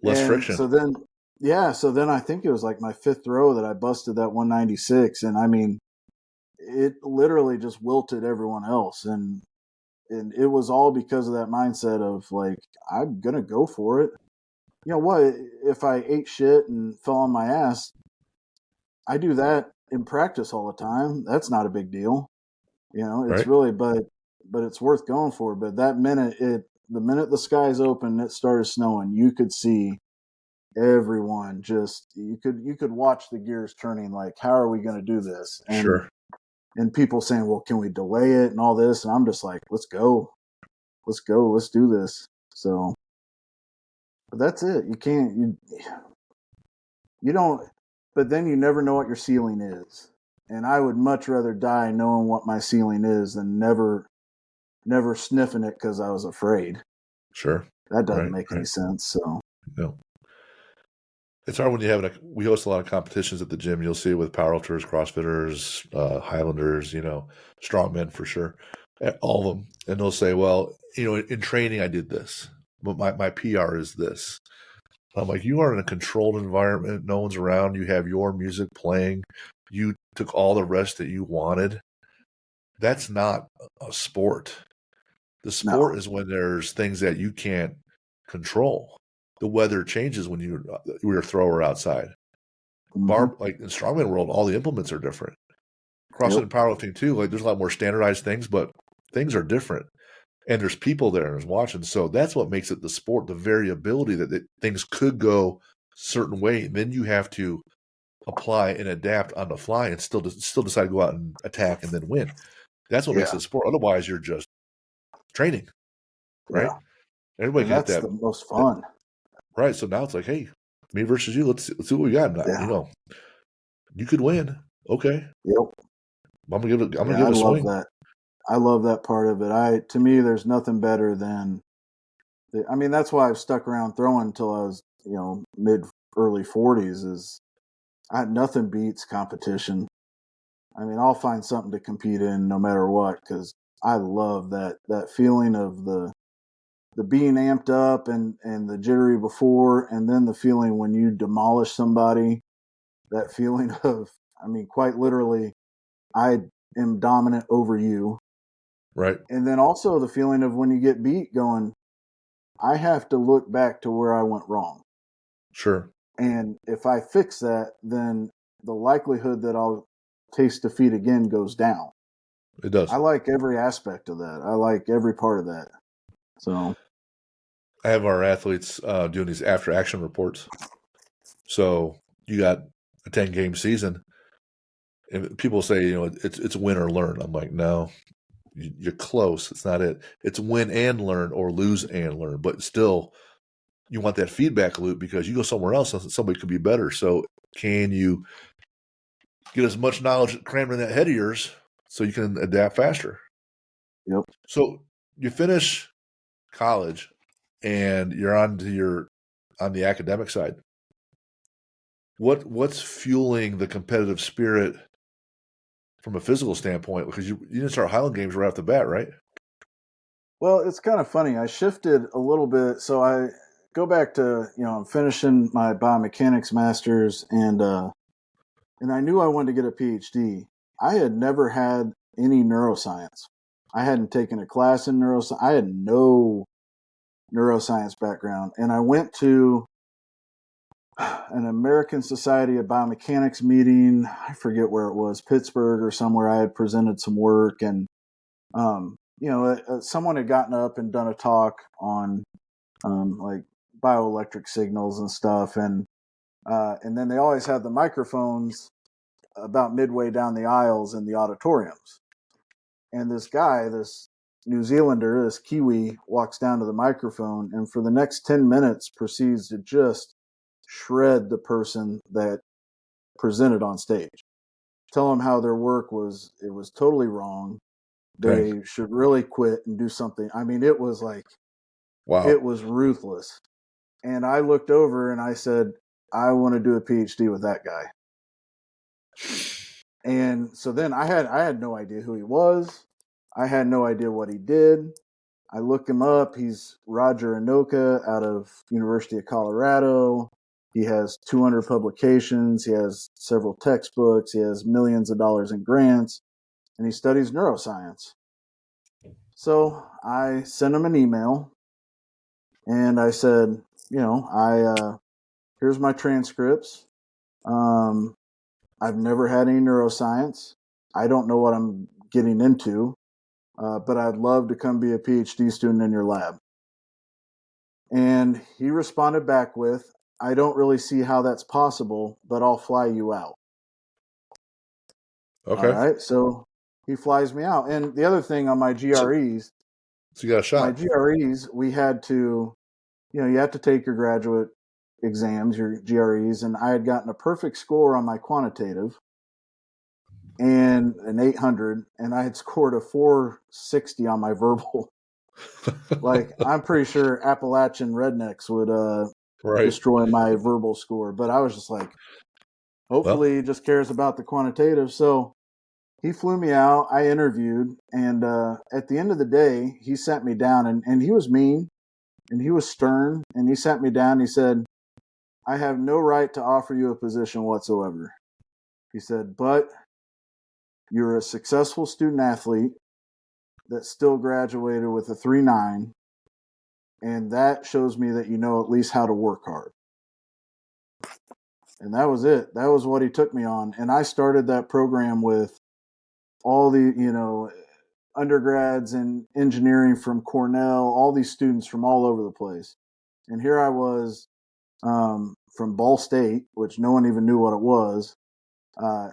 S1: less
S2: And
S1: friction.
S2: so then, yeah, so then I think it was like my fifth throw that I busted that 196, and I mean, it literally just wilted everyone else, and it was all because of that mindset of like, I'm gonna go for it. You know what? If I ate shit and fell on my ass, I do that in practice all the time. That's not a big deal. It's
S1: Right.
S2: really, but it's worth going for. But that minute, the minute the skies opened, it started snowing. You could see everyone just, you could watch the gears turning. Like, how are we going to do this?
S1: Sure.
S2: And people saying, well, can we delay it and all this? And I'm just like, let's go, let's do this. So, but that's it. You don't. But then you never know what your ceiling is. And I would much rather die knowing what my ceiling is than never sniffing it because I was afraid.
S1: Sure.
S2: That doesn't
S1: Right.
S2: make any
S1: Right.
S2: sense. So
S1: No. It's hard when you have we host a lot of competitions at the gym. You'll see it with powerlifters, CrossFitters, Highlanders, strongmen for sure, all of them. And they'll say, well, in training I did this, but my PR is this. I'm like, you are in a controlled environment. No one's around. You have your music playing. You took all the rest that you wanted. That's not a sport. The
S2: no.
S1: sport is when there's things that you can't control. The weather changes when you're a thrower outside.
S2: Mm-hmm.
S1: Like in strongman world, all the implements are different. CrossFit
S2: Yep.
S1: and powerlifting too. Like there's a lot more standardized things, but things are different. And there's people there and there's watching. So that's what makes it the sport, the variability that things could go certain way. And then you have to apply and adapt on the fly and still decide to go out and attack and then win. That's what makes
S2: Yeah.
S1: it a sport. Otherwise, you're just training, right?
S2: Yeah.
S1: Everybody
S2: And
S1: can hit
S2: that's
S1: that,
S2: the most fun.
S1: right. So now it's like, hey, me versus you. Let's see what we got.
S2: Yeah.
S1: You could win. Okay,
S2: Yep.
S1: I'm gonna
S2: Yeah.
S1: give
S2: I
S1: it a
S2: love
S1: swing.
S2: that. I love that part of it. To me, there's nothing better than, I mean, that's why I've stuck around throwing until I was, mid early 40s. Nothing beats competition. I mean, I'll find something to compete in no matter what, because I love that feeling of the being amped up and the jittery before, and then the feeling when you demolish somebody. That feeling of, I mean, quite literally, I am dominant over you,
S1: Right.
S2: and then also the feeling of when you get beat, going, I have to look back to where I went wrong,
S1: Sure.
S2: and if I fix that, then the likelihood that I'll taste defeat again goes down.
S1: It
S2: I
S1: does.
S2: like every aspect of that. I like every part of that. So,
S1: I have our athletes doing these after action reports. So you got a 10-game season, and people say, it's win or learn. I'm like, no, you're close. It's not it. It's win and learn or lose and learn. But still, you want that feedback loop because you go somewhere else and somebody could be better. So can you get as much knowledge crammed in that head of yours so you can adapt faster?
S2: yep.
S1: So you finish college and you're on the academic side. What's fueling the competitive spirit from a physical standpoint? Because you didn't start Highland Games right off the bat, right?
S2: Well, it's kind of funny. I shifted a little bit. So I go back to, I'm finishing my biomechanics master's, and I knew I wanted to get a PhD. I had never had any neuroscience. I hadn't taken a class in neuroscience. I had no neuroscience background. And I went to an American Society of Biomechanics meeting. I forget where it was, Pittsburgh or somewhere. I had presented some work, and someone had gotten up and done a talk on like bioelectric signals and stuff, and then they always have the microphones about midway down the aisles in the auditoriums. And this guy, this New Zealander, this Kiwi, walks down to the microphone and for the next 10 minutes proceeds to just shred the person that presented on stage. Tell them how their work was totally wrong.
S1: Dang.
S2: They should really quit and do something. I mean, it was like,
S1: Wow.
S2: it was ruthless. And I looked over and I said, I want to do a PhD with that guy. And so then I had no idea who he was. I had no idea what he did. I looked him up. He's Roger Anoka out of University of Colorado. He has 200 publications. He has several textbooks. He has millions of dollars in grants, and he studies neuroscience. So I sent him an email, and I said, here's my transcripts. I've never had any neuroscience. I don't know what I'm getting into, but I'd love to come be a PhD student in your lab. And he responded back with, I don't really see how that's possible, but I'll fly you out.
S1: Okay.
S2: All right. So he flies me out. And the other thing on my GREs,
S1: So you got a shot.
S2: my GREs, we had to, you have to take your graduate exams, your GREs. And I had gotten a perfect score on my quantitative and an 800, and I had scored a 460 on my verbal. Like, I'm pretty sure Appalachian rednecks would
S1: Right.
S2: destroy my verbal score. But I was just like, hopefully he just cares about the quantitative. So he flew me out. I interviewed. And at the end of the day, he sat me down, and he was mean and he was stern. And he sat me down. And he said, I have no right to offer you a position whatsoever. He said, but you're a successful student athlete that still graduated with a 3.9. And that shows me that you know at least how to work hard. And that was it. That was what he took me on. And I started that program with all the, undergrads in engineering from Cornell, all these students from all over the place. And here I was from Ball State, which no one even knew what it was,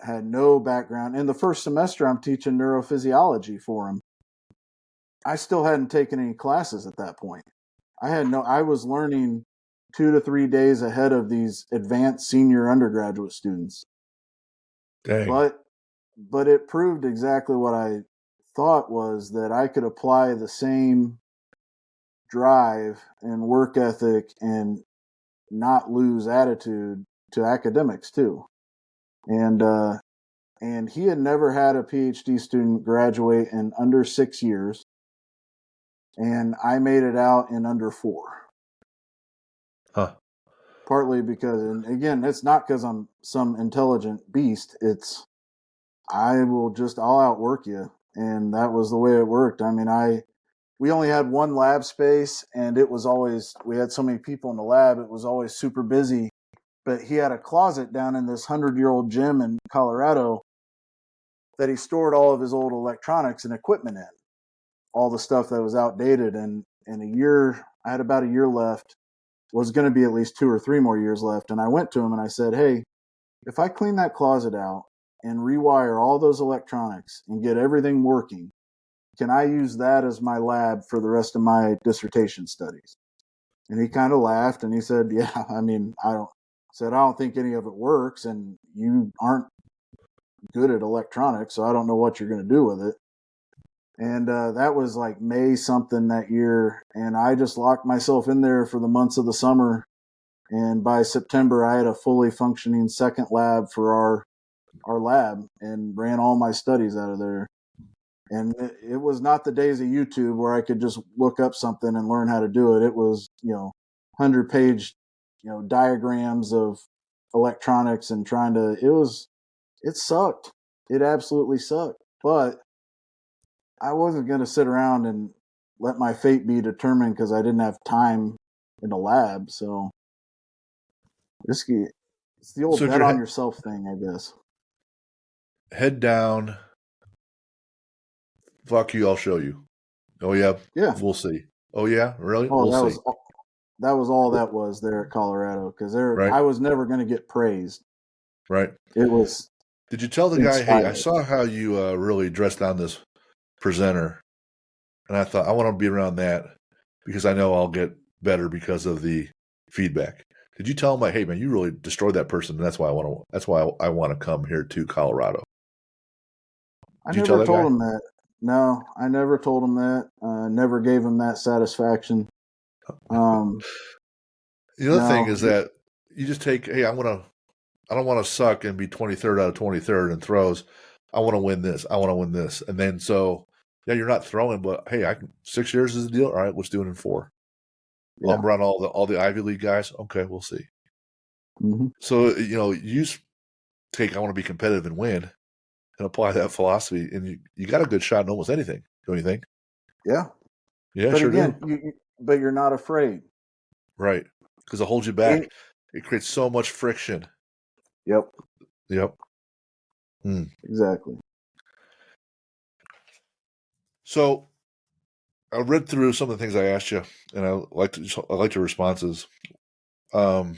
S2: had no background. In the first semester, I'm teaching neurophysiology for them. I still hadn't taken any classes at that point. I was learning 2 to 3 days ahead of these advanced senior undergraduate students.
S1: Dang.
S2: But it proved exactly what I thought, was that I could apply the same drive and work ethic and not lose attitude to academics too. And he had never had a PhD student graduate in under 6 years, and I made it out in under 4.
S1: Huh.
S2: Partly because, and again, it's not because I'm some intelligent beast. It's I'll outwork you, and that was the way it worked. I mean, we only had one lab space, and we had so many people in the lab, it was always super busy. But he had a closet down in this 100-year-old gym in Colorado that he stored all of his old electronics and equipment in, all the stuff that was outdated. And in a year, I had about a year left, was going to be at least 2 or 3 more years left. And I went to him and I said, hey, if I clean that closet out and rewire all those electronics and get everything working, can I use that as my lab for the rest of my dissertation studies? And he kind of laughed and he said, yeah, I mean, I don't think any of it works, and you aren't good at electronics, so I don't know what you're going to do with it. And that was like May something that year. And I just locked myself in there for the months of the summer. And by September, I had a fully functioning second lab for our lab and ran all my studies out of there. And it was not the days of YouTube where I could just look up something and learn how to do it. It was, 100-page, diagrams of electronics and it sucked. It absolutely sucked. But I wasn't going to sit around and let my fate be determined because I didn't have time in the lab. So it's the old
S1: So if
S2: bet
S1: your
S2: on yourself thing, I guess.
S1: head down, fuck you, I'll show you. Oh yeah,
S2: Yeah.
S1: we'll see. Oh yeah, really?
S2: Oh,
S1: We'll see.
S2: that was all that was there at Colorado because
S1: Right,
S2: I was never going to get praised.
S1: right.
S2: It was
S1: Did you tell the guy, hey, I
S2: inspired.
S1: saw how you really dressed down this presenter, and I thought I want to be around that because I know I'll get better because of the feedback. Did you tell him like, hey man, you really destroyed that person, and that's why I want to come here to Colorado?
S2: I
S1: Did you tell
S2: never
S1: that
S2: told
S1: guy?
S2: him that. No, I never told him that. Never gave him that satisfaction. Um,
S1: The other thing
S2: no,
S1: is that you just take, hey, I don't want to suck and be 23rd out of 23rd in throws. I want to win this. I want to win this. And then so, yeah, you're not throwing, but hey, 6 years is the deal. All right, let's do it in 4. Oh,
S2: yeah.
S1: I'm around all the Ivy League guys. Okay, we'll see.
S2: Hmm.
S1: So you take I want to be competitive and win, and apply that philosophy, and you got a good shot in almost anything. Don't you think?
S2: Yeah.
S1: Yeah,
S2: But
S1: sure do.
S2: again, but you're not afraid.
S1: Right, because it holds you
S2: And,
S1: back. It creates so much friction.
S2: yep,
S1: Yep. Hmm.
S2: exactly.
S1: So I read through some of the things I asked you, and I liked your responses. Um,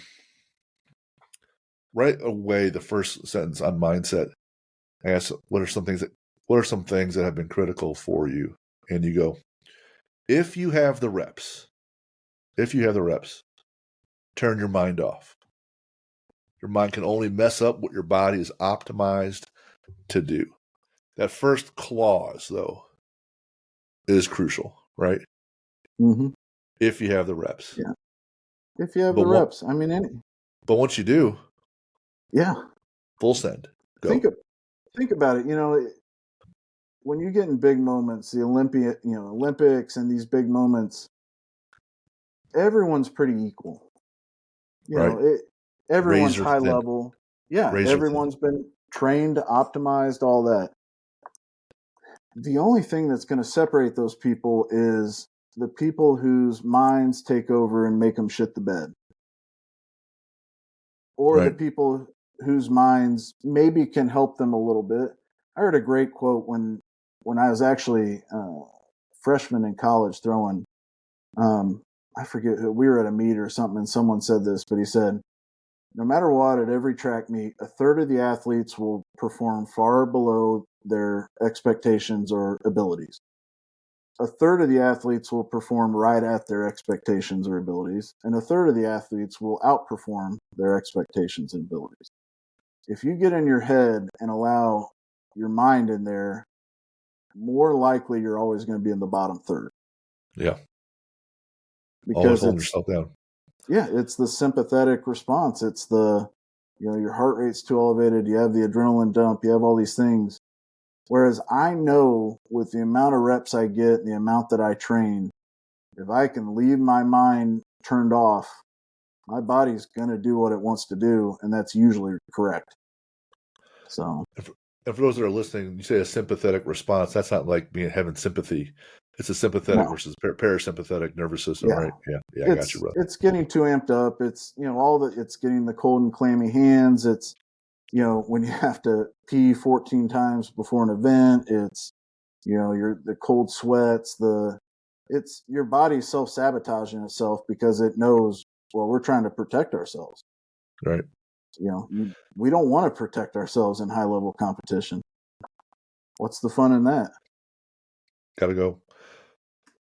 S1: right away, the first sentence on mindset, I asked, what are some things that have been critical for you? And you go, if you have the reps, turn your mind off. Your mind can only mess up what your body is optimized to do. That first clause, though, is crucial, right?
S2: Hmm.
S1: If you have the reps.
S2: Yeah. If you have
S1: But
S2: the reps, I mean,
S1: once you do,
S2: yeah.
S1: full send,
S2: Think
S1: go.
S2: think about it. When you get in big moments, Olympics and these big moments, everyone's pretty equal. You
S1: Right?
S2: know, it, everyone's
S1: Razor
S2: high
S1: thin.
S2: level. Yeah,
S1: Razor thin.
S2: everyone's been trained, optimized, all that. The only thing that's going to separate those people is the people whose minds take over and make them shit the bed, or the
S1: Right.
S2: people whose minds maybe can help them a little bit. I heard a great quote when I was actually freshman in college throwing. Um, I forget we were at a meet or something, and someone said this, but he said, "No matter what, at every track meet, a third of the athletes will perform far below their expectations or abilities. A third of the athletes will perform right at their expectations or abilities, and a third of the athletes will outperform their expectations and abilities. If you get in your head and allow your mind in there, more likely you're always going to be in the bottom third
S1: Yeah. Always
S2: because
S1: holding yourself down.
S2: it's the sympathetic response. It's your heart rate's too elevated. You have the adrenaline dump. You have all these things. Whereas I know with the amount of reps I get and the amount that I train, if I can leave my mind turned off, my body's going to do what it wants to do. And that's usually correct. So,
S1: And for those that are listening, you say a sympathetic response. That's not like being having sympathy. It's a sympathetic
S2: no,
S1: versus parasympathetic nervous system,
S2: yeah.
S1: right? Yeah. Yeah, I got you, bro.
S2: It's getting too amped up. It's it's getting the cold and clammy hands. It's when you have to pee 14 times before an event. It's your the cold sweats. It's your body self sabotaging itself because it knows, well, we're trying to protect ourselves.
S1: Right.
S2: We don't want to protect ourselves in high level competition. What's the fun in that?
S1: Got to go.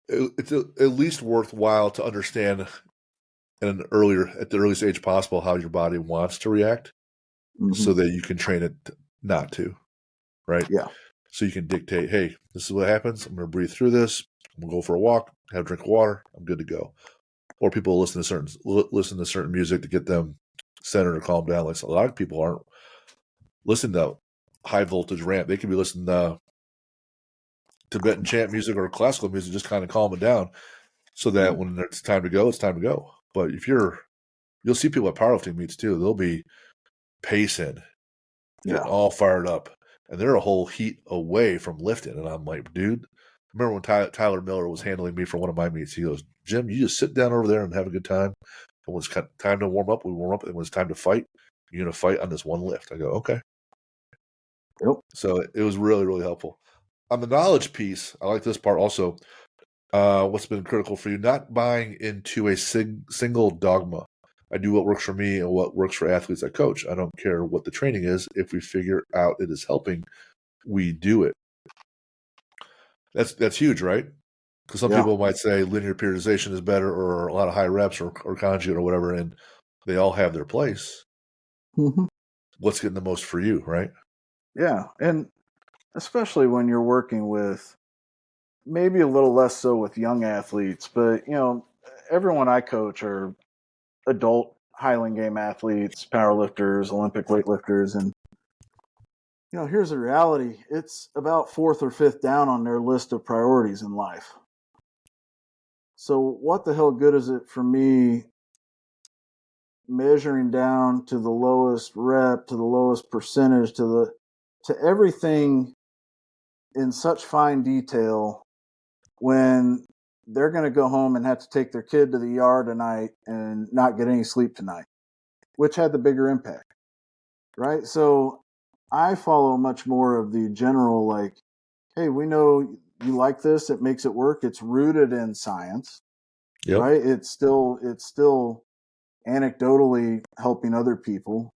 S1: It's at least worthwhile to understand at the earliest age possible how your body wants to react,
S2: Hmm.
S1: so that you can train it not to. Right.
S2: Yeah,
S1: So you can dictate, hey, this is what happens. I'm going to breathe through this. I'm going to go for a walk, have a drink of water. I'm good to go. Or people listen to certain music to get them centered or calmed down. Like a lot of people aren't listening to high voltage ramp. They could be listening to Tibetan chant music or classical music, just kind of calm it down, so that when it's time to go, it's time to go. But you'll see people at powerlifting meets too. They'll be pacing, getting
S2: yeah,
S1: all fired up, and they're a whole heat away from lifting. And I'm like, dude, remember when Tyler Miller was handling me for one of my meets. He goes, "Jim, you just sit down over there and have a good time. And when it's time to warm up, we warm up. And when it's time to fight, you're going to fight on this one lift." I go, "Okay."
S2: Yep.
S1: So it was really, really helpful. On the knowledge piece, I like this part also. What's been critical for you, not buying into a single dogma. I do what works for me and what works for athletes I coach. I don't care what the training is. If we figure out it is helping, we do it. That's huge, right? Because some people might say linear periodization is better, or a lot of high reps, or conjugate, or whatever, and they all have their place.
S2: Mm-hmm.
S1: What's getting the most for you, right?
S2: Yeah, and especially when you're working with, maybe a little less so with young athletes, but everyone I coach are adult Highland Game athletes, powerlifters, Olympic weightlifters, and here's the reality. It's about fourth or fifth down on their list of priorities in life. So what the hell good is it for me measuring down to the lowest rep, to the lowest percentage, to everything in such fine detail, when they're going to go home and have to take their kid to the ER tonight and not get any sleep tonight, which had the bigger impact, right? So I follow much more of the general, like, hey, we know you like this, it makes it work, it's rooted in science, right? It's still anecdotally helping other people.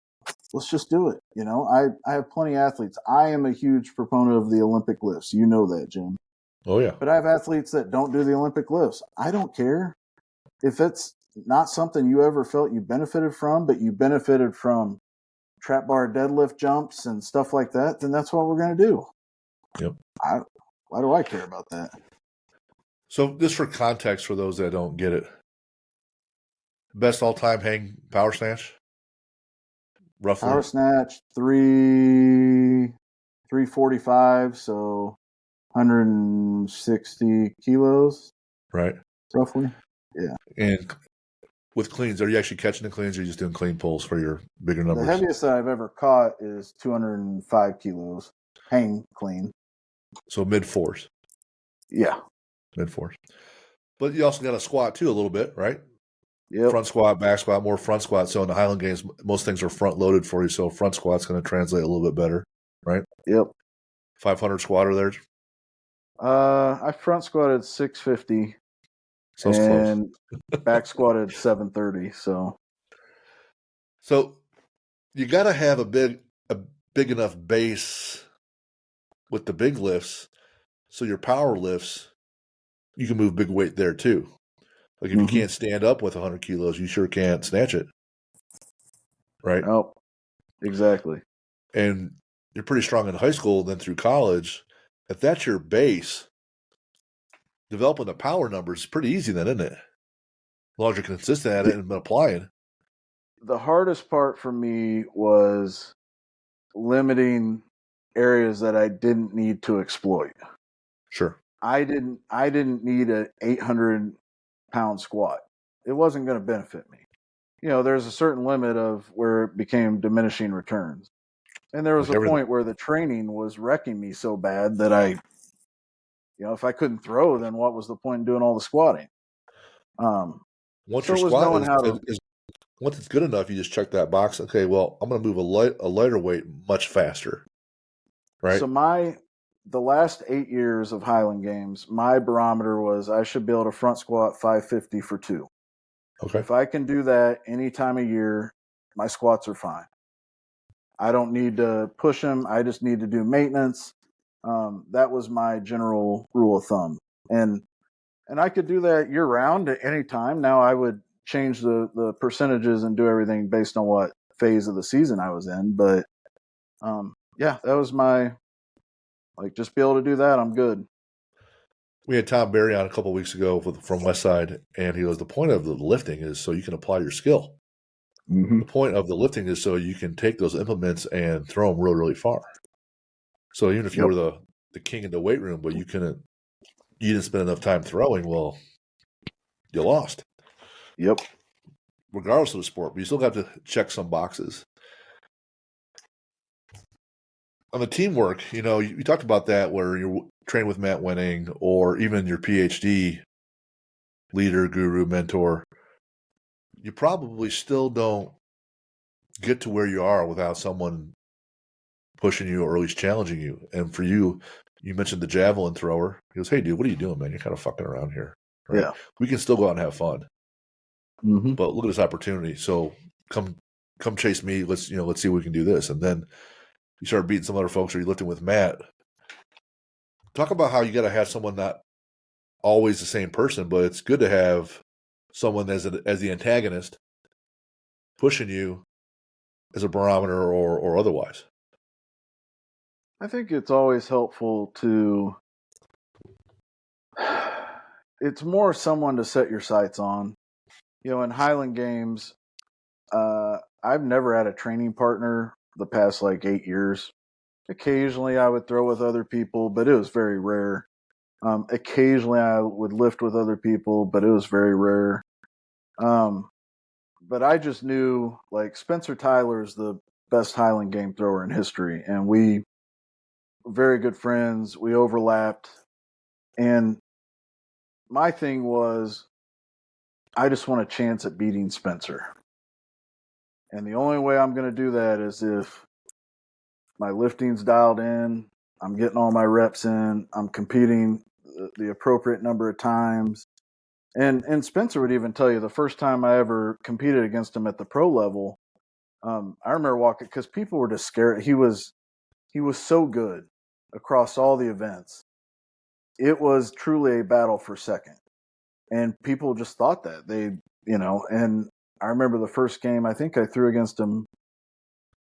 S2: Let's just do it. I have plenty of athletes. I am a huge proponent of the Olympic lifts. You know that, Jim.
S1: Oh, yeah.
S2: But I have athletes that don't do the Olympic lifts. I don't care. If it's not something you ever felt you benefited from, but you benefited from trap bar deadlift jumps and stuff like that, then that's what we're going to do.
S1: Yep.
S2: Why do I care about that?
S1: So just for context, for those that don't get it, best all-time hang power snatch? Roughly.
S2: Power snatch, 345, so 160 kilos.
S1: Right.
S2: Roughly. Yeah.
S1: And with cleans, are you actually catching the cleans, or are you just doing clean pulls for your bigger numbers?
S2: The heaviest that I've ever caught is 205 kilos. Hang clean.
S1: So mid-fours.
S2: Yeah.
S1: Mid-fours. But you also got to squat too a little bit, right?
S2: Yep.
S1: Front squat, back squat, more front squat. So in the Highland Games, most things are front loaded for you. So front squat's going to translate a little bit better, right?
S2: Yep.
S1: 500 squatter there.
S2: I front squatted 650.
S1: So it's
S2: and
S1: close.
S2: back squatted 730.
S1: So you got to have a big enough base with the big lifts, so your power lifts, you can move big weight there too. Like if you can't stand up with 100 kilos, you sure can't snatch it, right?
S2: Oh, exactly.
S1: And you're pretty strong in high school, then through college. If that's your base, developing the power numbers is pretty easy then, isn't it? As long as you're consistent at it and applying.
S2: The hardest part for me was limiting areas that I didn't need to exploit.
S1: Sure.
S2: I didn't need an 800-pound squat. It wasn't going to benefit me. There's a certain limit of where it became diminishing returns. And there was a point where the training was wrecking me so bad that if I couldn't throw, then what was the point in doing all the squatting?
S1: Once
S2: So
S1: your
S2: it was
S1: squat
S2: knowing how to.
S1: once it's good enough, you just check that box. Okay, well, I'm going to move a lighter weight much faster, right?
S2: So the last 8 years of Highland Games, my barometer was I should be able to front squat 550 for 2.
S1: Okay.
S2: If I can do that any time of year, my squats are fine. I don't need to push them. I just need to do maintenance. That was my general rule of thumb. And I could do that year round at any time. Now I would change the percentages and do everything based on what phase of the season I was in. But yeah, that was my, just be able to do that. I'm good.
S1: We had Tom Berry on a couple of weeks ago from Westside, and he goes, the point of the lifting is so you can apply your skill.
S2: Mm-hmm.
S1: The point of the lifting is so you can take those implements and throw them really, really far. So even if you were the king in the weight room, but you didn't spend enough time throwing, well, you lost.
S2: Yep.
S1: Regardless of the sport, but you still have to check some boxes. on the teamwork, you talked about that where you're trained with Matt Wenning or even your PhD leader, guru, mentor. You probably still don't get to where you are without someone pushing you or at least challenging you. And for you, you mentioned the javelin thrower. He goes, "Hey, dude, what are you doing, man? You're kind of fucking around here, right?
S2: Yeah.
S1: We can still go out and have fun,
S2: Mm-hmm.
S1: but look at this opportunity. So come chase me. Let's see if we can do this." And then you start beating some other folks, or you're lifting with Matt. Talk about how you got to have someone not always the same person, but it's good to have someone as the antagonist pushing you as a barometer or otherwise.
S2: I think it's always helpful to. It's more someone to set your sights on. In Highland Games, I've never had a training partner the past like 8 years. Occasionally, I would throw with other people, but it was very rare. Occasionally, I would lift with other people, but it was very rare. But I just knew like Spencer Tyler is the best Highland game thrower in history, and we were very good friends. We overlapped, and my thing was I just want a chance at beating Spencer. And the only way I'm going to do that is if my lifting's dialed in, I'm getting all my reps in, I'm competing the appropriate number of times. And Spencer would even tell you the first time I ever competed against him at the pro level, I remember walking because people were just scared. He was so good across all the events. It was truly a battle for second, and people just thought that And I remember the first game. I think I threw against him.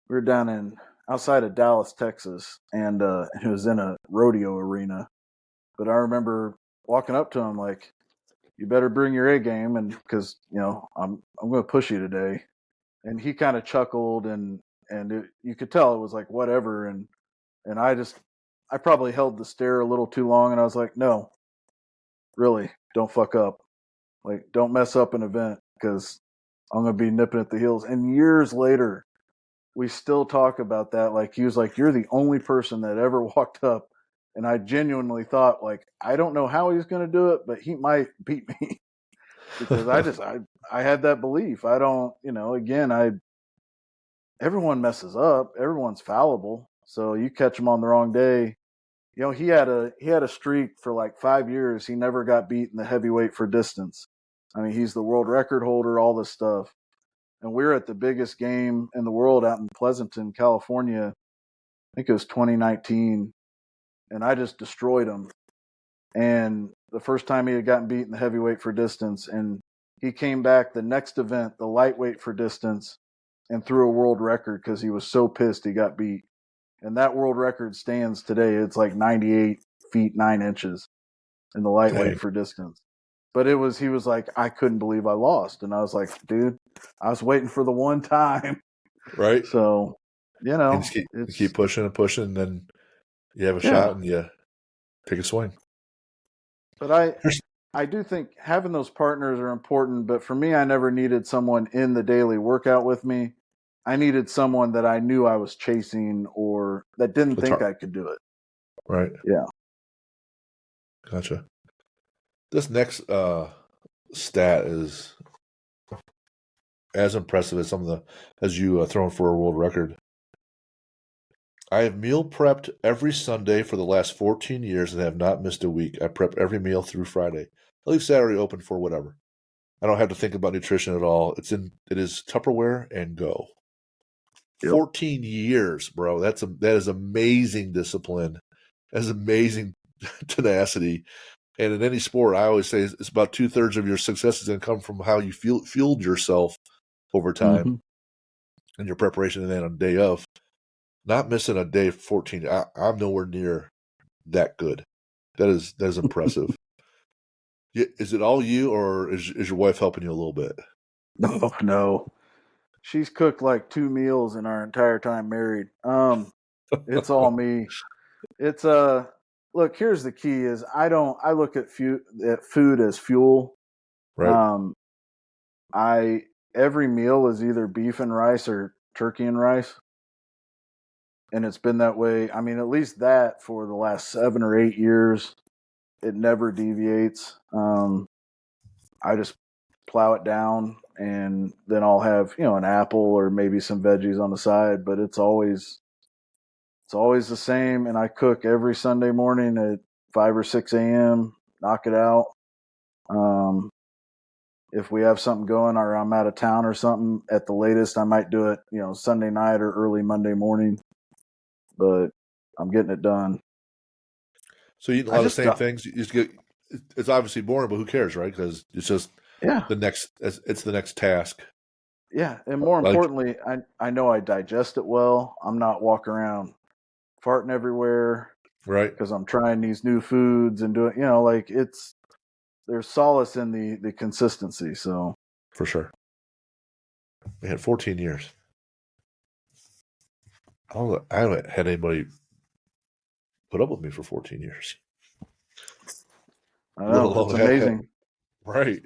S2: We were down in outside of Dallas, Texas, and it was in a rodeo arena. But I remember walking up to him like, "You better bring your A game," and because I'm going to push you today. And he kind of chuckled, and you could tell it was like whatever. And I probably held the stare a little too long, and I was like, "No, really, don't fuck up. Like, don't mess up an event because I'm going to be nipping at the heels." And years later, we still talk about that. Like, he was like, "You're the only person that ever walked up." And I genuinely thought, like, I don't know how he's going to do it, but he might beat me because I had that belief. I don't, again, everyone messes up. Everyone's fallible. So you catch him on the wrong day. He had a streak for like 5 years. He never got beat in the heavyweight for distance. I mean, he's the world record holder, all this stuff. And we were at the biggest game in the world out in Pleasanton, California. I think it was 2019, and I just destroyed him. And the first time he had gotten beat in the heavyweight for distance, and he came back the next event, the lightweight for distance, and threw a world record because he was so pissed he got beat. And that world record stands today. It's like 98 feet 9 inches in the lightweight
S1: Dang.
S2: for distance. But he was like, I couldn't believe I lost. And I was like, dude, I was waiting for the one time.
S1: Right?
S2: So,
S1: And just keep
S2: it's,
S1: pushing and pushing, and then you have a
S2: yeah.
S1: shot and you take a swing.
S2: But I do think having those partners are important. But for me, I never needed someone in the daily workout with me. I needed someone that I knew I was chasing or that didn't
S1: It's
S2: think
S1: hard,
S2: I could do it.
S1: right?
S2: Yeah.
S1: Gotcha. This next stat is as impressive as as you throwing for a world record. I have meal prepped every Sunday for the last 14 years and have not missed a week. I prep every meal through Friday. I leave Saturday open for whatever. I don't have to think about nutrition at all. It is Tupperware and go.
S2: Yep.
S1: 14 years, bro. That is amazing discipline. That's amazing tenacity. And in any sport, I always say it's about 2/3 of your success is going to come from how you fueled yourself over time
S2: Mm-hmm.
S1: and your preparation, and then on the day of. Not missing a day 14. I'm nowhere near that good. That is impressive. Is it all you, or is your wife helping you a little bit?
S2: No, no. She's cooked like 2 meals in our entire time married. It's all me. It's look, here's the key is I look at food as fuel.
S1: Right.
S2: Um I every meal is either beef and rice or turkey and rice. and it's been that way. I mean, at least that for the last 7 or 8 years, it never deviates. I just plow it down, and then I'll have an apple or maybe some veggies on the side. But it's always the same, and I cook every Sunday morning at 5 or 6 a.m. Knock it out. Um, if we have something going or I'm out of town or something, at the latest I might do it, Sunday night or early Monday morning. But I'm getting it done.
S1: So you eat a
S2: I
S1: lot of the
S2: just
S1: same things. You just get. It's obviously boring, but who cares, right? Because it's just
S2: yeah,
S1: the next. It's the next task.
S2: yeah, and more
S1: Like
S2: importantly, I know I digest it well. I'm not walking around farting everywhere
S1: right,
S2: because I'm trying these new foods and doing, like there's solace in the consistency. So
S1: for sure. Man, 14 years. I haven't had anybody put up with me for 14 years,
S2: I
S1: let
S2: know it's
S1: alone
S2: amazing.
S1: right.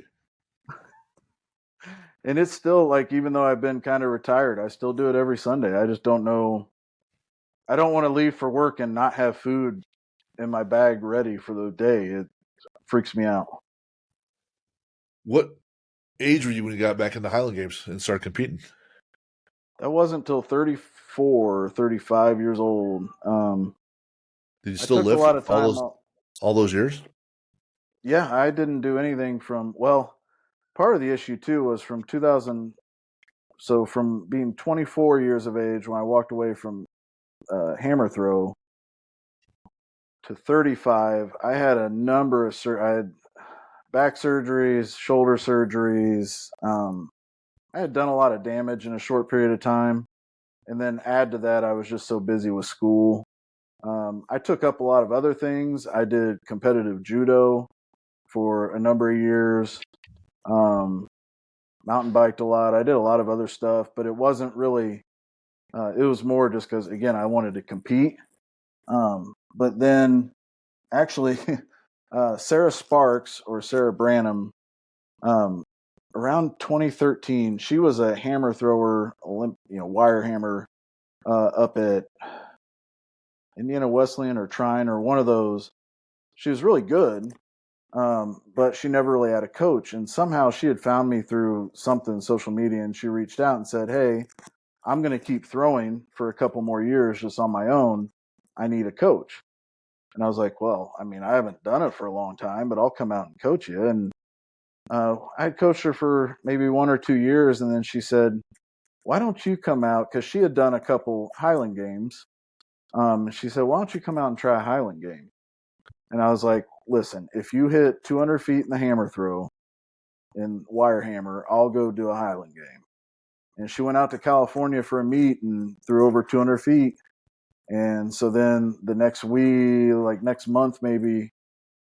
S2: And it's still like, even though I've been kind of retired, I still do it every Sunday. I just don't know. I don't want to leave for work and not have food in my bag ready for the day. It freaks me out.
S1: What age were you when you got back in the Highland Games and started competing?
S2: That wasn't until 34, 35 years old.
S1: Did you
S2: I
S1: still
S2: took a
S1: live
S2: lot
S1: for
S2: of time.
S1: all those years?
S2: Yeah, I didn't do anything well, part of the issue too was from 2000. So from being 24 years of age when I walked away from hammer throw to 35, I had a number of I had back surgeries, shoulder surgeries. I had done a lot of damage in a short period of time, and then add to that, I was just so busy with school. I took up a lot of other things. I did competitive judo for a number of years. Um, Mountain biked a lot. I did a lot of other stuff, but it wasn't really. It was more just because, again, I wanted to compete. But then, actually, Sarah Sparks or Sarah Branham, um, around 2013, she was a hammer thrower, wire hammer, up at Indiana Wesleyan or Trine or one of those. She was really good, but she never really had a coach. And somehow she had found me through something, social media, and she reached out and said, "Hey, I'm going to keep throwing for a couple more years just on my own. I need a coach." And I was like, "Well, I mean, I haven't done it for a long time, but I'll come out and coach you." And I had coached her for maybe 1 or 2 years. And then she said, "Why don't you come out?" Because she had done a couple Highland games. She said, "Why don't you come out and try a Highland game?" And I was like, "Listen, if you hit 200 feet in the hammer throw in wire hammer, I'll go do a Highland game." And she went out to California for a meet and threw over 200 feet. And so then the next week, like next month, maybe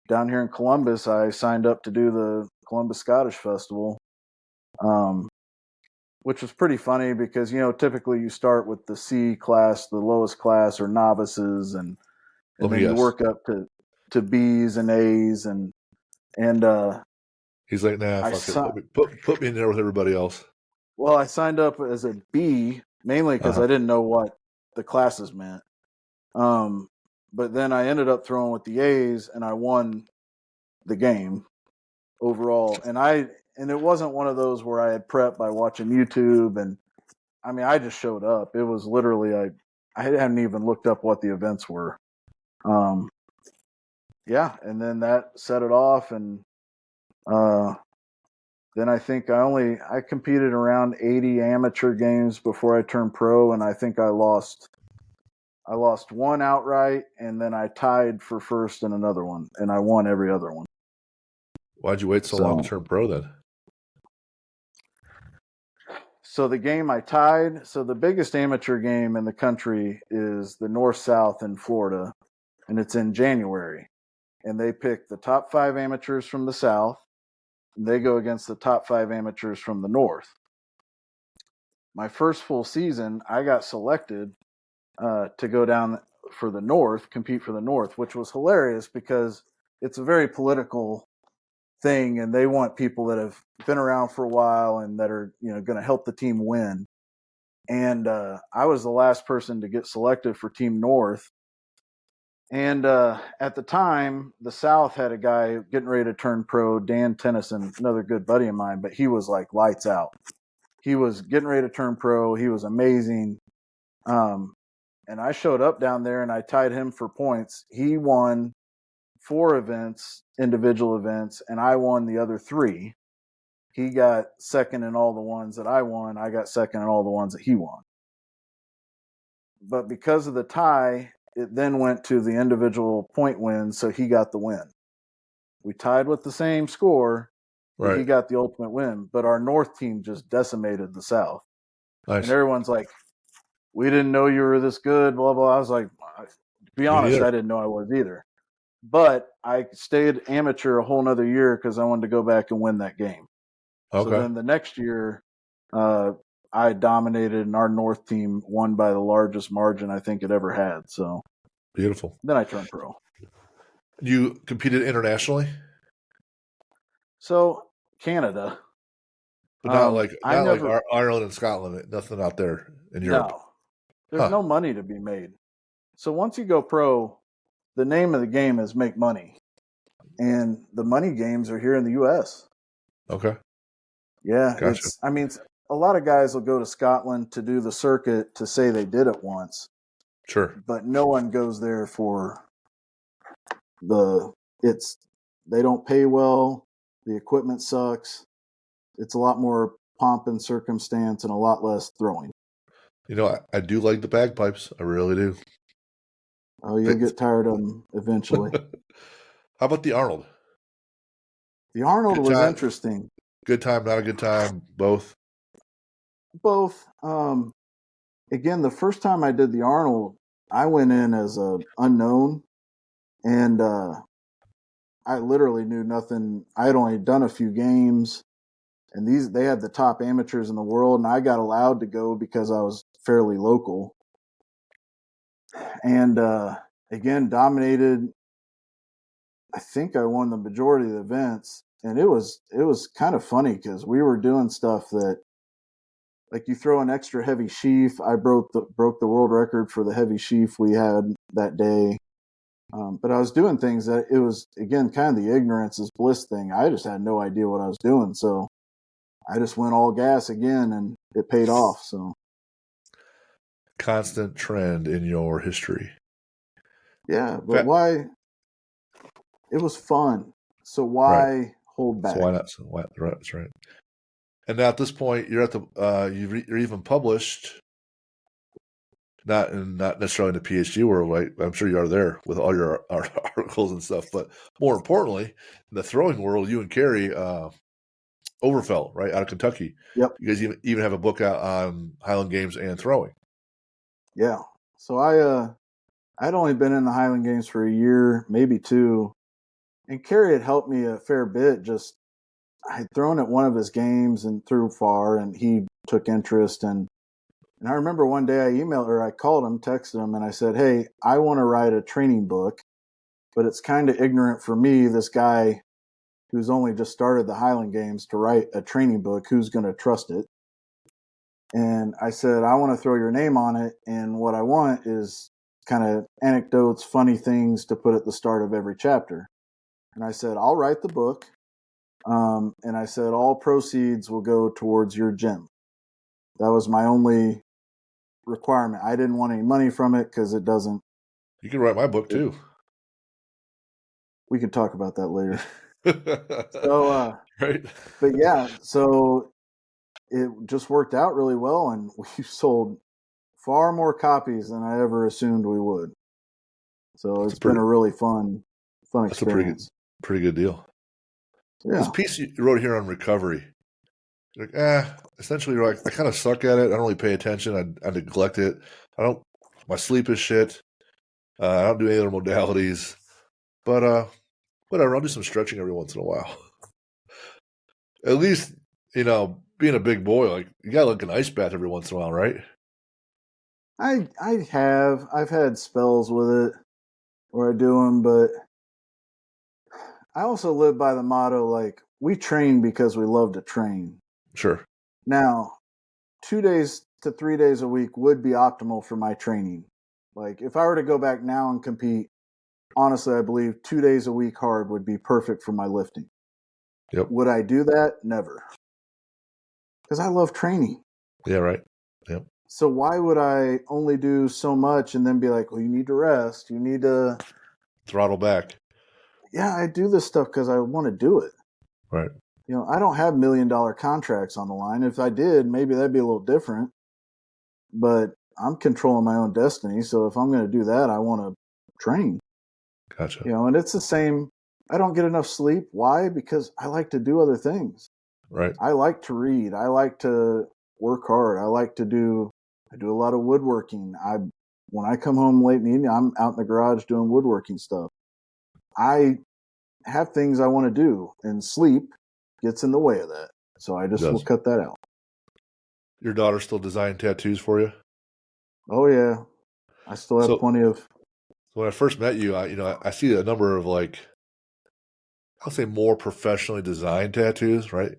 S2: down here in Columbus, I signed up to do the Columbus Scottish Festival, um, which was pretty funny because, typically you start with the C class, the lowest class, or novices,
S1: Let
S2: and
S1: me
S2: then you
S1: guess.
S2: work up to B's and A's. And
S1: He's like, nah,
S2: I
S1: fuck it.
S2: si-
S1: Put me in there with everybody else.
S2: well, I signed up as a B mainly because
S1: Uh-huh.
S2: I didn't know what the classes meant. Um, but then I ended up throwing with the A's, and I won the game overall. And it wasn't one of those where I had prepped by watching YouTube. And I mean, I just showed up. It was literally I hadn't even looked up what the events were. Um, yeah, and then that set it off. And uh, then I think I competed around 80 amateur games before I turned pro, and I think I lost one outright, and then I tied for first in another one, and I won every other one.
S1: Why'd you wait so long to
S2: So,
S1: turn pro then?
S2: so the game I tied. So the biggest amateur game in the country is the North South in Florida, and it's in January. And they pick the top 5 amateurs from the South, and they go against the top 5 amateurs from the North. My first full season, I got selected to go down for the North, compete for the North, which was hilarious because it's a very political thing, and they want people that have been around for a while and that are going to help the team win. And I was the last person to get selected for Team North. And at the time, the South had a guy getting ready to turn pro, Dan Tennyson, another good buddy of mine, but he was like lights out. He was getting ready to turn pro. He was amazing. And I showed up down there and I tied him for points. He won 4 events, individual events, and I won the other 3. He got second in all the ones that I won. I got second in all the ones that he won. But because of the tie, it then went to the individual point wins, so he got the win. We tied with the same score, but
S1: Right.
S2: he got the ultimate win. But our North team just decimated the South.
S1: Nice.
S2: And everyone's like, we didn't know you were this good, blah, blah. I was like, to be honest, I didn't know I was either. But I stayed amateur a whole nother year because I wanted to go back and win that game.
S1: Okay.
S2: So then the next year, I dominated, and our North team won by the largest margin I think it ever had. So
S1: beautiful.
S2: Then I turned pro.
S1: You competed internationally?
S2: So Canada.
S1: But not like Ireland and Scotland. Nothing out there in Europe.
S2: No. There's no money to be made. So once you go pro, the name of the game is make money. And the money games are here in the US.
S1: Okay.
S2: Yeah,
S1: gotcha.
S2: A lot of guys will go to Scotland to do the circuit to say they did it once.
S1: Sure.
S2: But no one goes there for they don't pay well, the equipment sucks. It's a lot more pomp and circumstance and a lot less throwing.
S1: You know, I do like the bagpipes. I really do.
S2: Oh, you'll get tired of them eventually.
S1: How about the Arnold?
S2: The Arnold was interesting.
S1: Good time, not a good time, both?
S2: Both. Again, the first time I did the Arnold, I went in as a unknown, and I literally knew nothing. I had only done a few games, and they had the top amateurs in the world, and I got allowed to go because I was fairly local. And again, dominated. I think I won the majority of the events, and it was kind of funny because we were doing stuff that, like, you throw an extra heavy sheaf. I broke the world record for the heavy sheaf we had that day. But I was doing things that it was, again, kind of the ignorance is bliss thing. I just had no idea what I was doing, so I just went all gas again, and it paid off. So
S1: constant trend in your history.
S2: Yeah, but why? It was fun. So why hold back?
S1: So why not? Right, that's right. And now at this point, you're at the you're even published, not necessarily in the PhD world, right? I'm sure you are there with all your articles and stuff. But more importantly, in the throwing world, you and Carrie Overfell, right, out of Kentucky.
S2: Yep.
S1: You guys even have a book out on Highland Games and throwing.
S2: Yeah. So I'd only been in the Highland Games for a year, maybe 2, and Carrie had helped me a fair bit. Just I had thrown at one of his games and threw far, and he took interest. And I remember one day I called him, texted him, and I said, "Hey, I want to write a training book, but it's kind of ignorant for me, this guy who's only just started the Highland Games, to write a training book. Who's going to trust it?" And I said, "I want to throw your name on it, and what I want is kind of anecdotes, funny things to put at the start of every chapter." And I said, "I'll write the book." And I said, "All proceeds will go towards your gym." That was my only requirement. I didn't want any money from it because it doesn't.
S1: You can write my book too.
S2: We can talk about that later. So,
S1: right.
S2: But yeah, so it just worked out really well, and we sold far more copies than I ever assumed we would. So it's been a really fun experience.
S1: Pretty good deal.
S2: Yeah.
S1: This piece you wrote here on recovery, you're like, essentially, you're like, I kind of suck at it. I don't really pay attention. I neglect it. My sleep is shit. I don't do any other modalities, but whatever. I'll do some stretching every once in a while. At least, being a big boy, like, you gotta look an ice bath every once in a while, right?
S2: I've had spells with it where I do them, but I also live by the motto, like, we train because we love to train.
S1: Sure.
S2: Now, 2 days to 3 days a week would be optimal for my training. Like if I were to go back now and compete, honestly, I believe 2 days a week hard would be perfect for my lifting.
S1: Yep.
S2: Would I do that? Never. Because I love training.
S1: Yeah, right. Yep.
S2: So why would I only do so much and then be like, well, you need to rest. You need to
S1: throttle back.
S2: Yeah, I do this stuff because I want to do it.
S1: Right.
S2: I don't have $1 million contracts on the line. If I did, maybe that'd be a little different. But I'm controlling my own destiny. So if I'm going to do that, I want to train.
S1: Gotcha.
S2: And it's the same. I don't get enough sleep. Why? Because I like to do other things.
S1: Right.
S2: I like to read. I like to work hard. I do a lot of woodworking. When I come home late in the evening, I'm out in the garage doing woodworking stuff. I have things I want to do, and sleep gets in the way of that. So I just will cut that out.
S1: Your daughter still designing tattoos for you?
S2: Oh yeah, I still have plenty of.
S1: So when I first met you, I see a number of I'll say more professionally designed tattoos, right?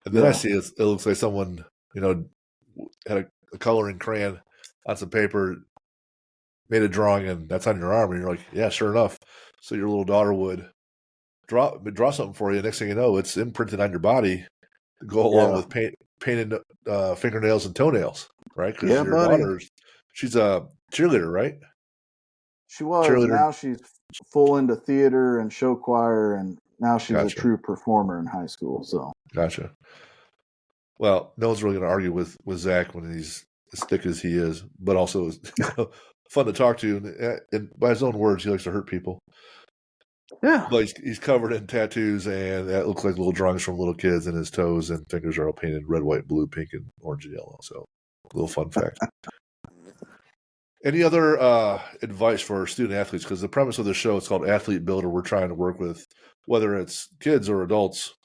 S1: And then I see it looks like someone had a coloring crayon on some paper, made a drawing, and that's on your arm, and you're like, yeah, sure enough. So your little daughter would draw something for you. Next thing you know, it's imprinted on your body to go along with painted fingernails and toenails, right? Because your daughter, she's a cheerleader, right?
S2: She was. Now she's full into theater and show choir, and now she's a true performer in high school. So
S1: gotcha. Well, no one's really going to argue with Zach when he's as thick as he is, but also fun to talk to. And by his own words, he likes to hurt people.
S2: Yeah.
S1: But he's covered in tattoos, and that looks like little drawings from little kids, and his toes and fingers are all painted red, white, blue, pink, and orange and yellow. So, a little fun fact. Any other advice for student athletes? Because the premise of the show is called Athlete Builder. We're trying to work with, whether it's kids or adults,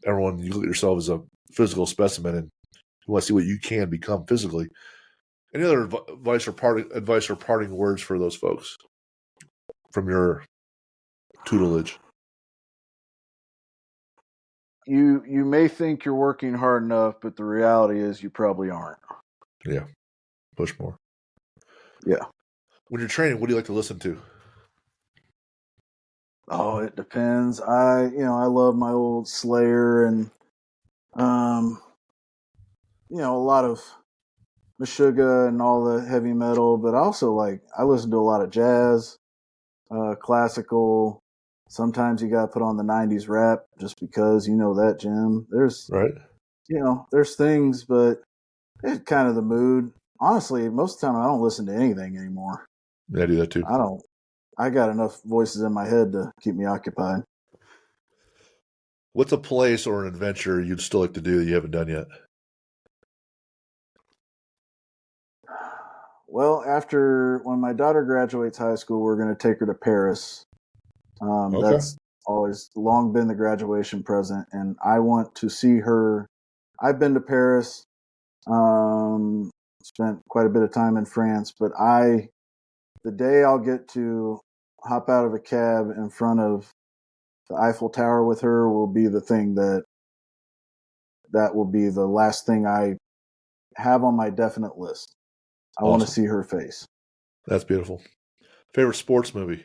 S1: everyone, you look at yourself as a physical specimen and you want to see what you can become physically. Any other advice or parting words for those folks from your tutelage?
S2: You may think you're working hard enough, but the reality is you probably aren't.
S1: Yeah. Push more.
S2: Yeah.
S1: When you're training, what do you like to listen to?
S2: Oh, it depends. I love my old Slayer and a lot of Meshuggah and all the heavy metal, but also I listen to a lot of jazz, classical. Sometimes you got to put on the 90s rap just because that, Jim. There's there's things, but it's kind of the mood. Honestly, most of the time I don't listen to anything anymore.
S1: Yeah, I do that too.
S2: I got enough voices in my head to keep me occupied.
S1: What's a place or an adventure you'd still like to do that you haven't done yet?
S2: Well, when my daughter graduates high school, we're going to take her to Paris. That's always long been the graduation present, and I want to see her. I've been to Paris, spent quite a bit of time in France, but the day I'll get to hop out of a cab in front of the Eiffel Tower with her will be the thing that will be the last thing I have on my definite list. I want to see her face.
S1: That's beautiful. Favorite sports movie?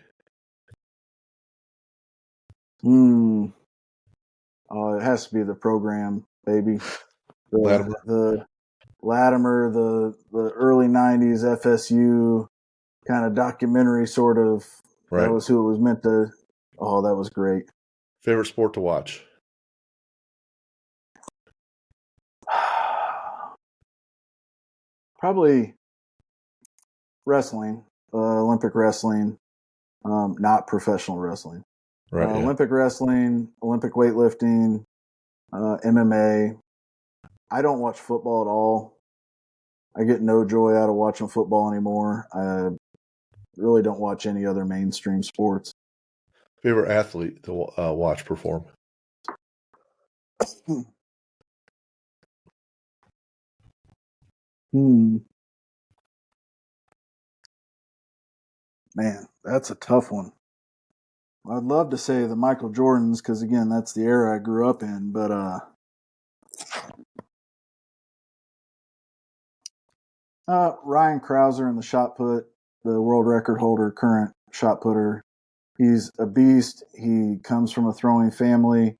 S2: Oh, it has to be The Program, baby. The Latimer, the early 90s FSU kind of documentary sort of. Right. That was who it was meant to. Oh, that was great.
S1: Favorite sport to watch?
S2: Probably wrestling, Olympic wrestling, not professional wrestling.
S1: Right.
S2: Olympic wrestling, Olympic weightlifting, MMA. I don't watch football at all. I get no joy out of watching football anymore. I really don't watch any other mainstream sports.
S1: Favorite athlete to watch perform?
S2: Man, that's a tough one. I'd love to say the Michael Jordans because, again, that's the era I grew up in. But Ryan Krauser in the shot put, the world record holder, current shot putter. He's a beast. He comes from a throwing family.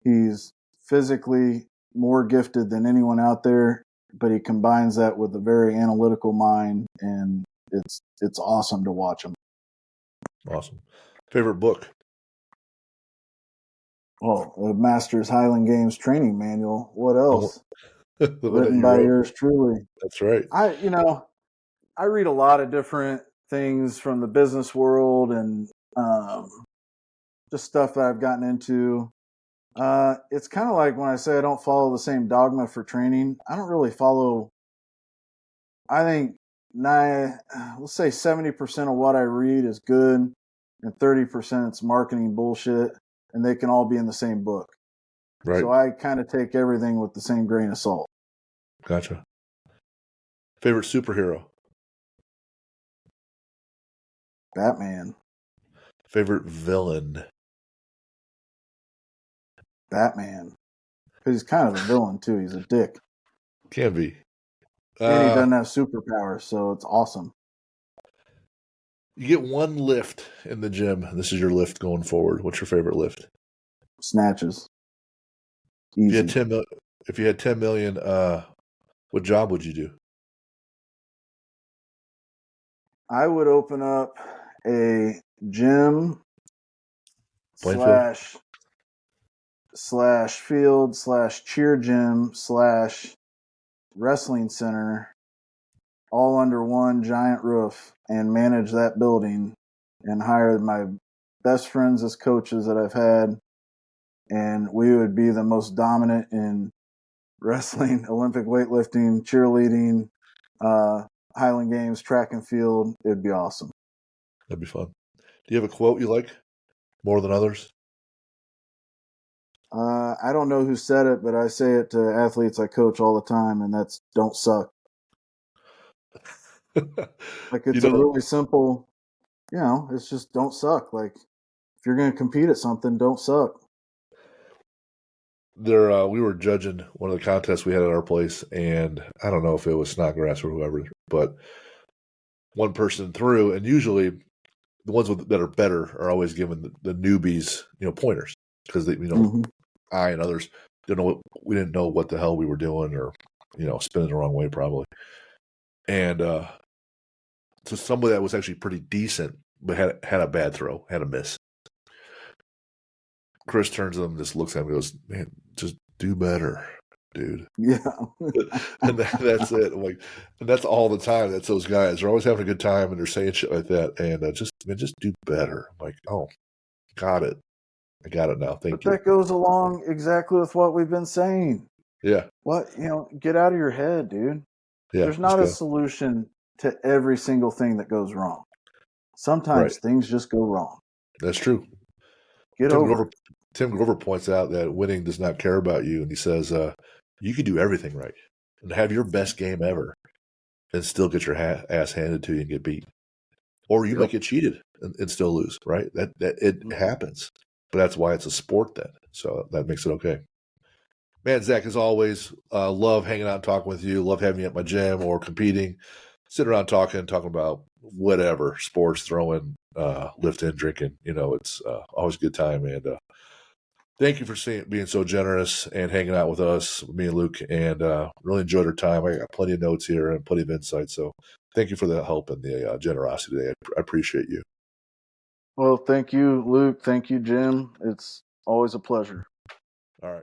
S2: He's physically more gifted than anyone out there, but he combines that with a very analytical mind, and it's awesome to watch him.
S1: Awesome. Favorite book?
S2: Oh, the Masters Highland Games training manual. What else? Written by yours truly.
S1: That's right.
S2: I read a lot of different things from the business world and just stuff that I've gotten into. It's kind of like when I say I don't follow the same dogma for training. I don't really follow. I think let's say 70% of what I read is good, and 30% it's marketing bullshit, and they can all be in the same book.
S1: Right.
S2: So I kind of take everything with the same grain of salt.
S1: Gotcha. Favorite superhero?
S2: Batman.
S1: Favorite villain?
S2: Batman. Because he's kind of a villain too. He's a dick.
S1: Can be.
S2: And he doesn't have superpowers, so it's awesome.
S1: You get one lift in the gym. This is your lift going forward. What's your favorite lift?
S2: Snatches. Easy.
S1: If you had 10 million, what job would you do?
S2: I would open up a gym slash field slash cheer gym slash wrestling center all under one giant roof and manage that building and hire my best friends as coaches that I've had, and we would be the most dominant in wrestling, Olympic weightlifting, cheerleading, Highland Games, track and field. It'd be awesome.
S1: That'd be fun. Do you have a quote you like more than others?
S2: I don't know who said it, but I say it to athletes I coach all the time, and that's "don't suck." Like it's a really simple, it's just don't suck. Like if you're going to compete at something, don't suck.
S1: We were judging one of the contests we had at our place, and I don't know if it was Snodgrass or whoever, but one person threw, and usually the ones that are better are always given the newbies, pointers because they, I and others we didn't know what the hell we were doing, or spinning the wrong way probably, and so somebody that was actually pretty decent but had a bad throw, had a miss. Chris turns to him, just looks at him, and goes, "Man, just do better, dude."
S2: Yeah.
S1: And that's it. And that's all the time. That's those guys. They're always having a good time, and they're saying shit like that. And just do better. I'm like, oh, got it. I got it now. Thank you.
S2: But that goes along exactly with what we've been saying.
S1: Yeah.
S2: What, get out of your head, dude.
S1: Yeah.
S2: There's not a solution to every single thing that goes wrong. Sometimes things just go wrong.
S1: That's true. Tim Grover points out that winning does not care about you, and he says, you could do everything right and have your best game ever and still get your ass handed to you and get beat. Or you might get cheated and still lose, right? That it happens. But that's why it's a sport then. So that makes it okay. Man, Zach, as always, love hanging out and talking with you. Love having you at my gym or competing. Sitting around talking about whatever, sports, throwing, lifting, drinking. It's always a good time. And thank you for being so generous and hanging out with us, me and Luke, and really enjoyed our time. I got plenty of notes here and plenty of insight. So thank you for the help and the generosity today. I appreciate you.
S2: Well, thank you, Luke. Thank you, Jim. It's always a pleasure.
S1: All right.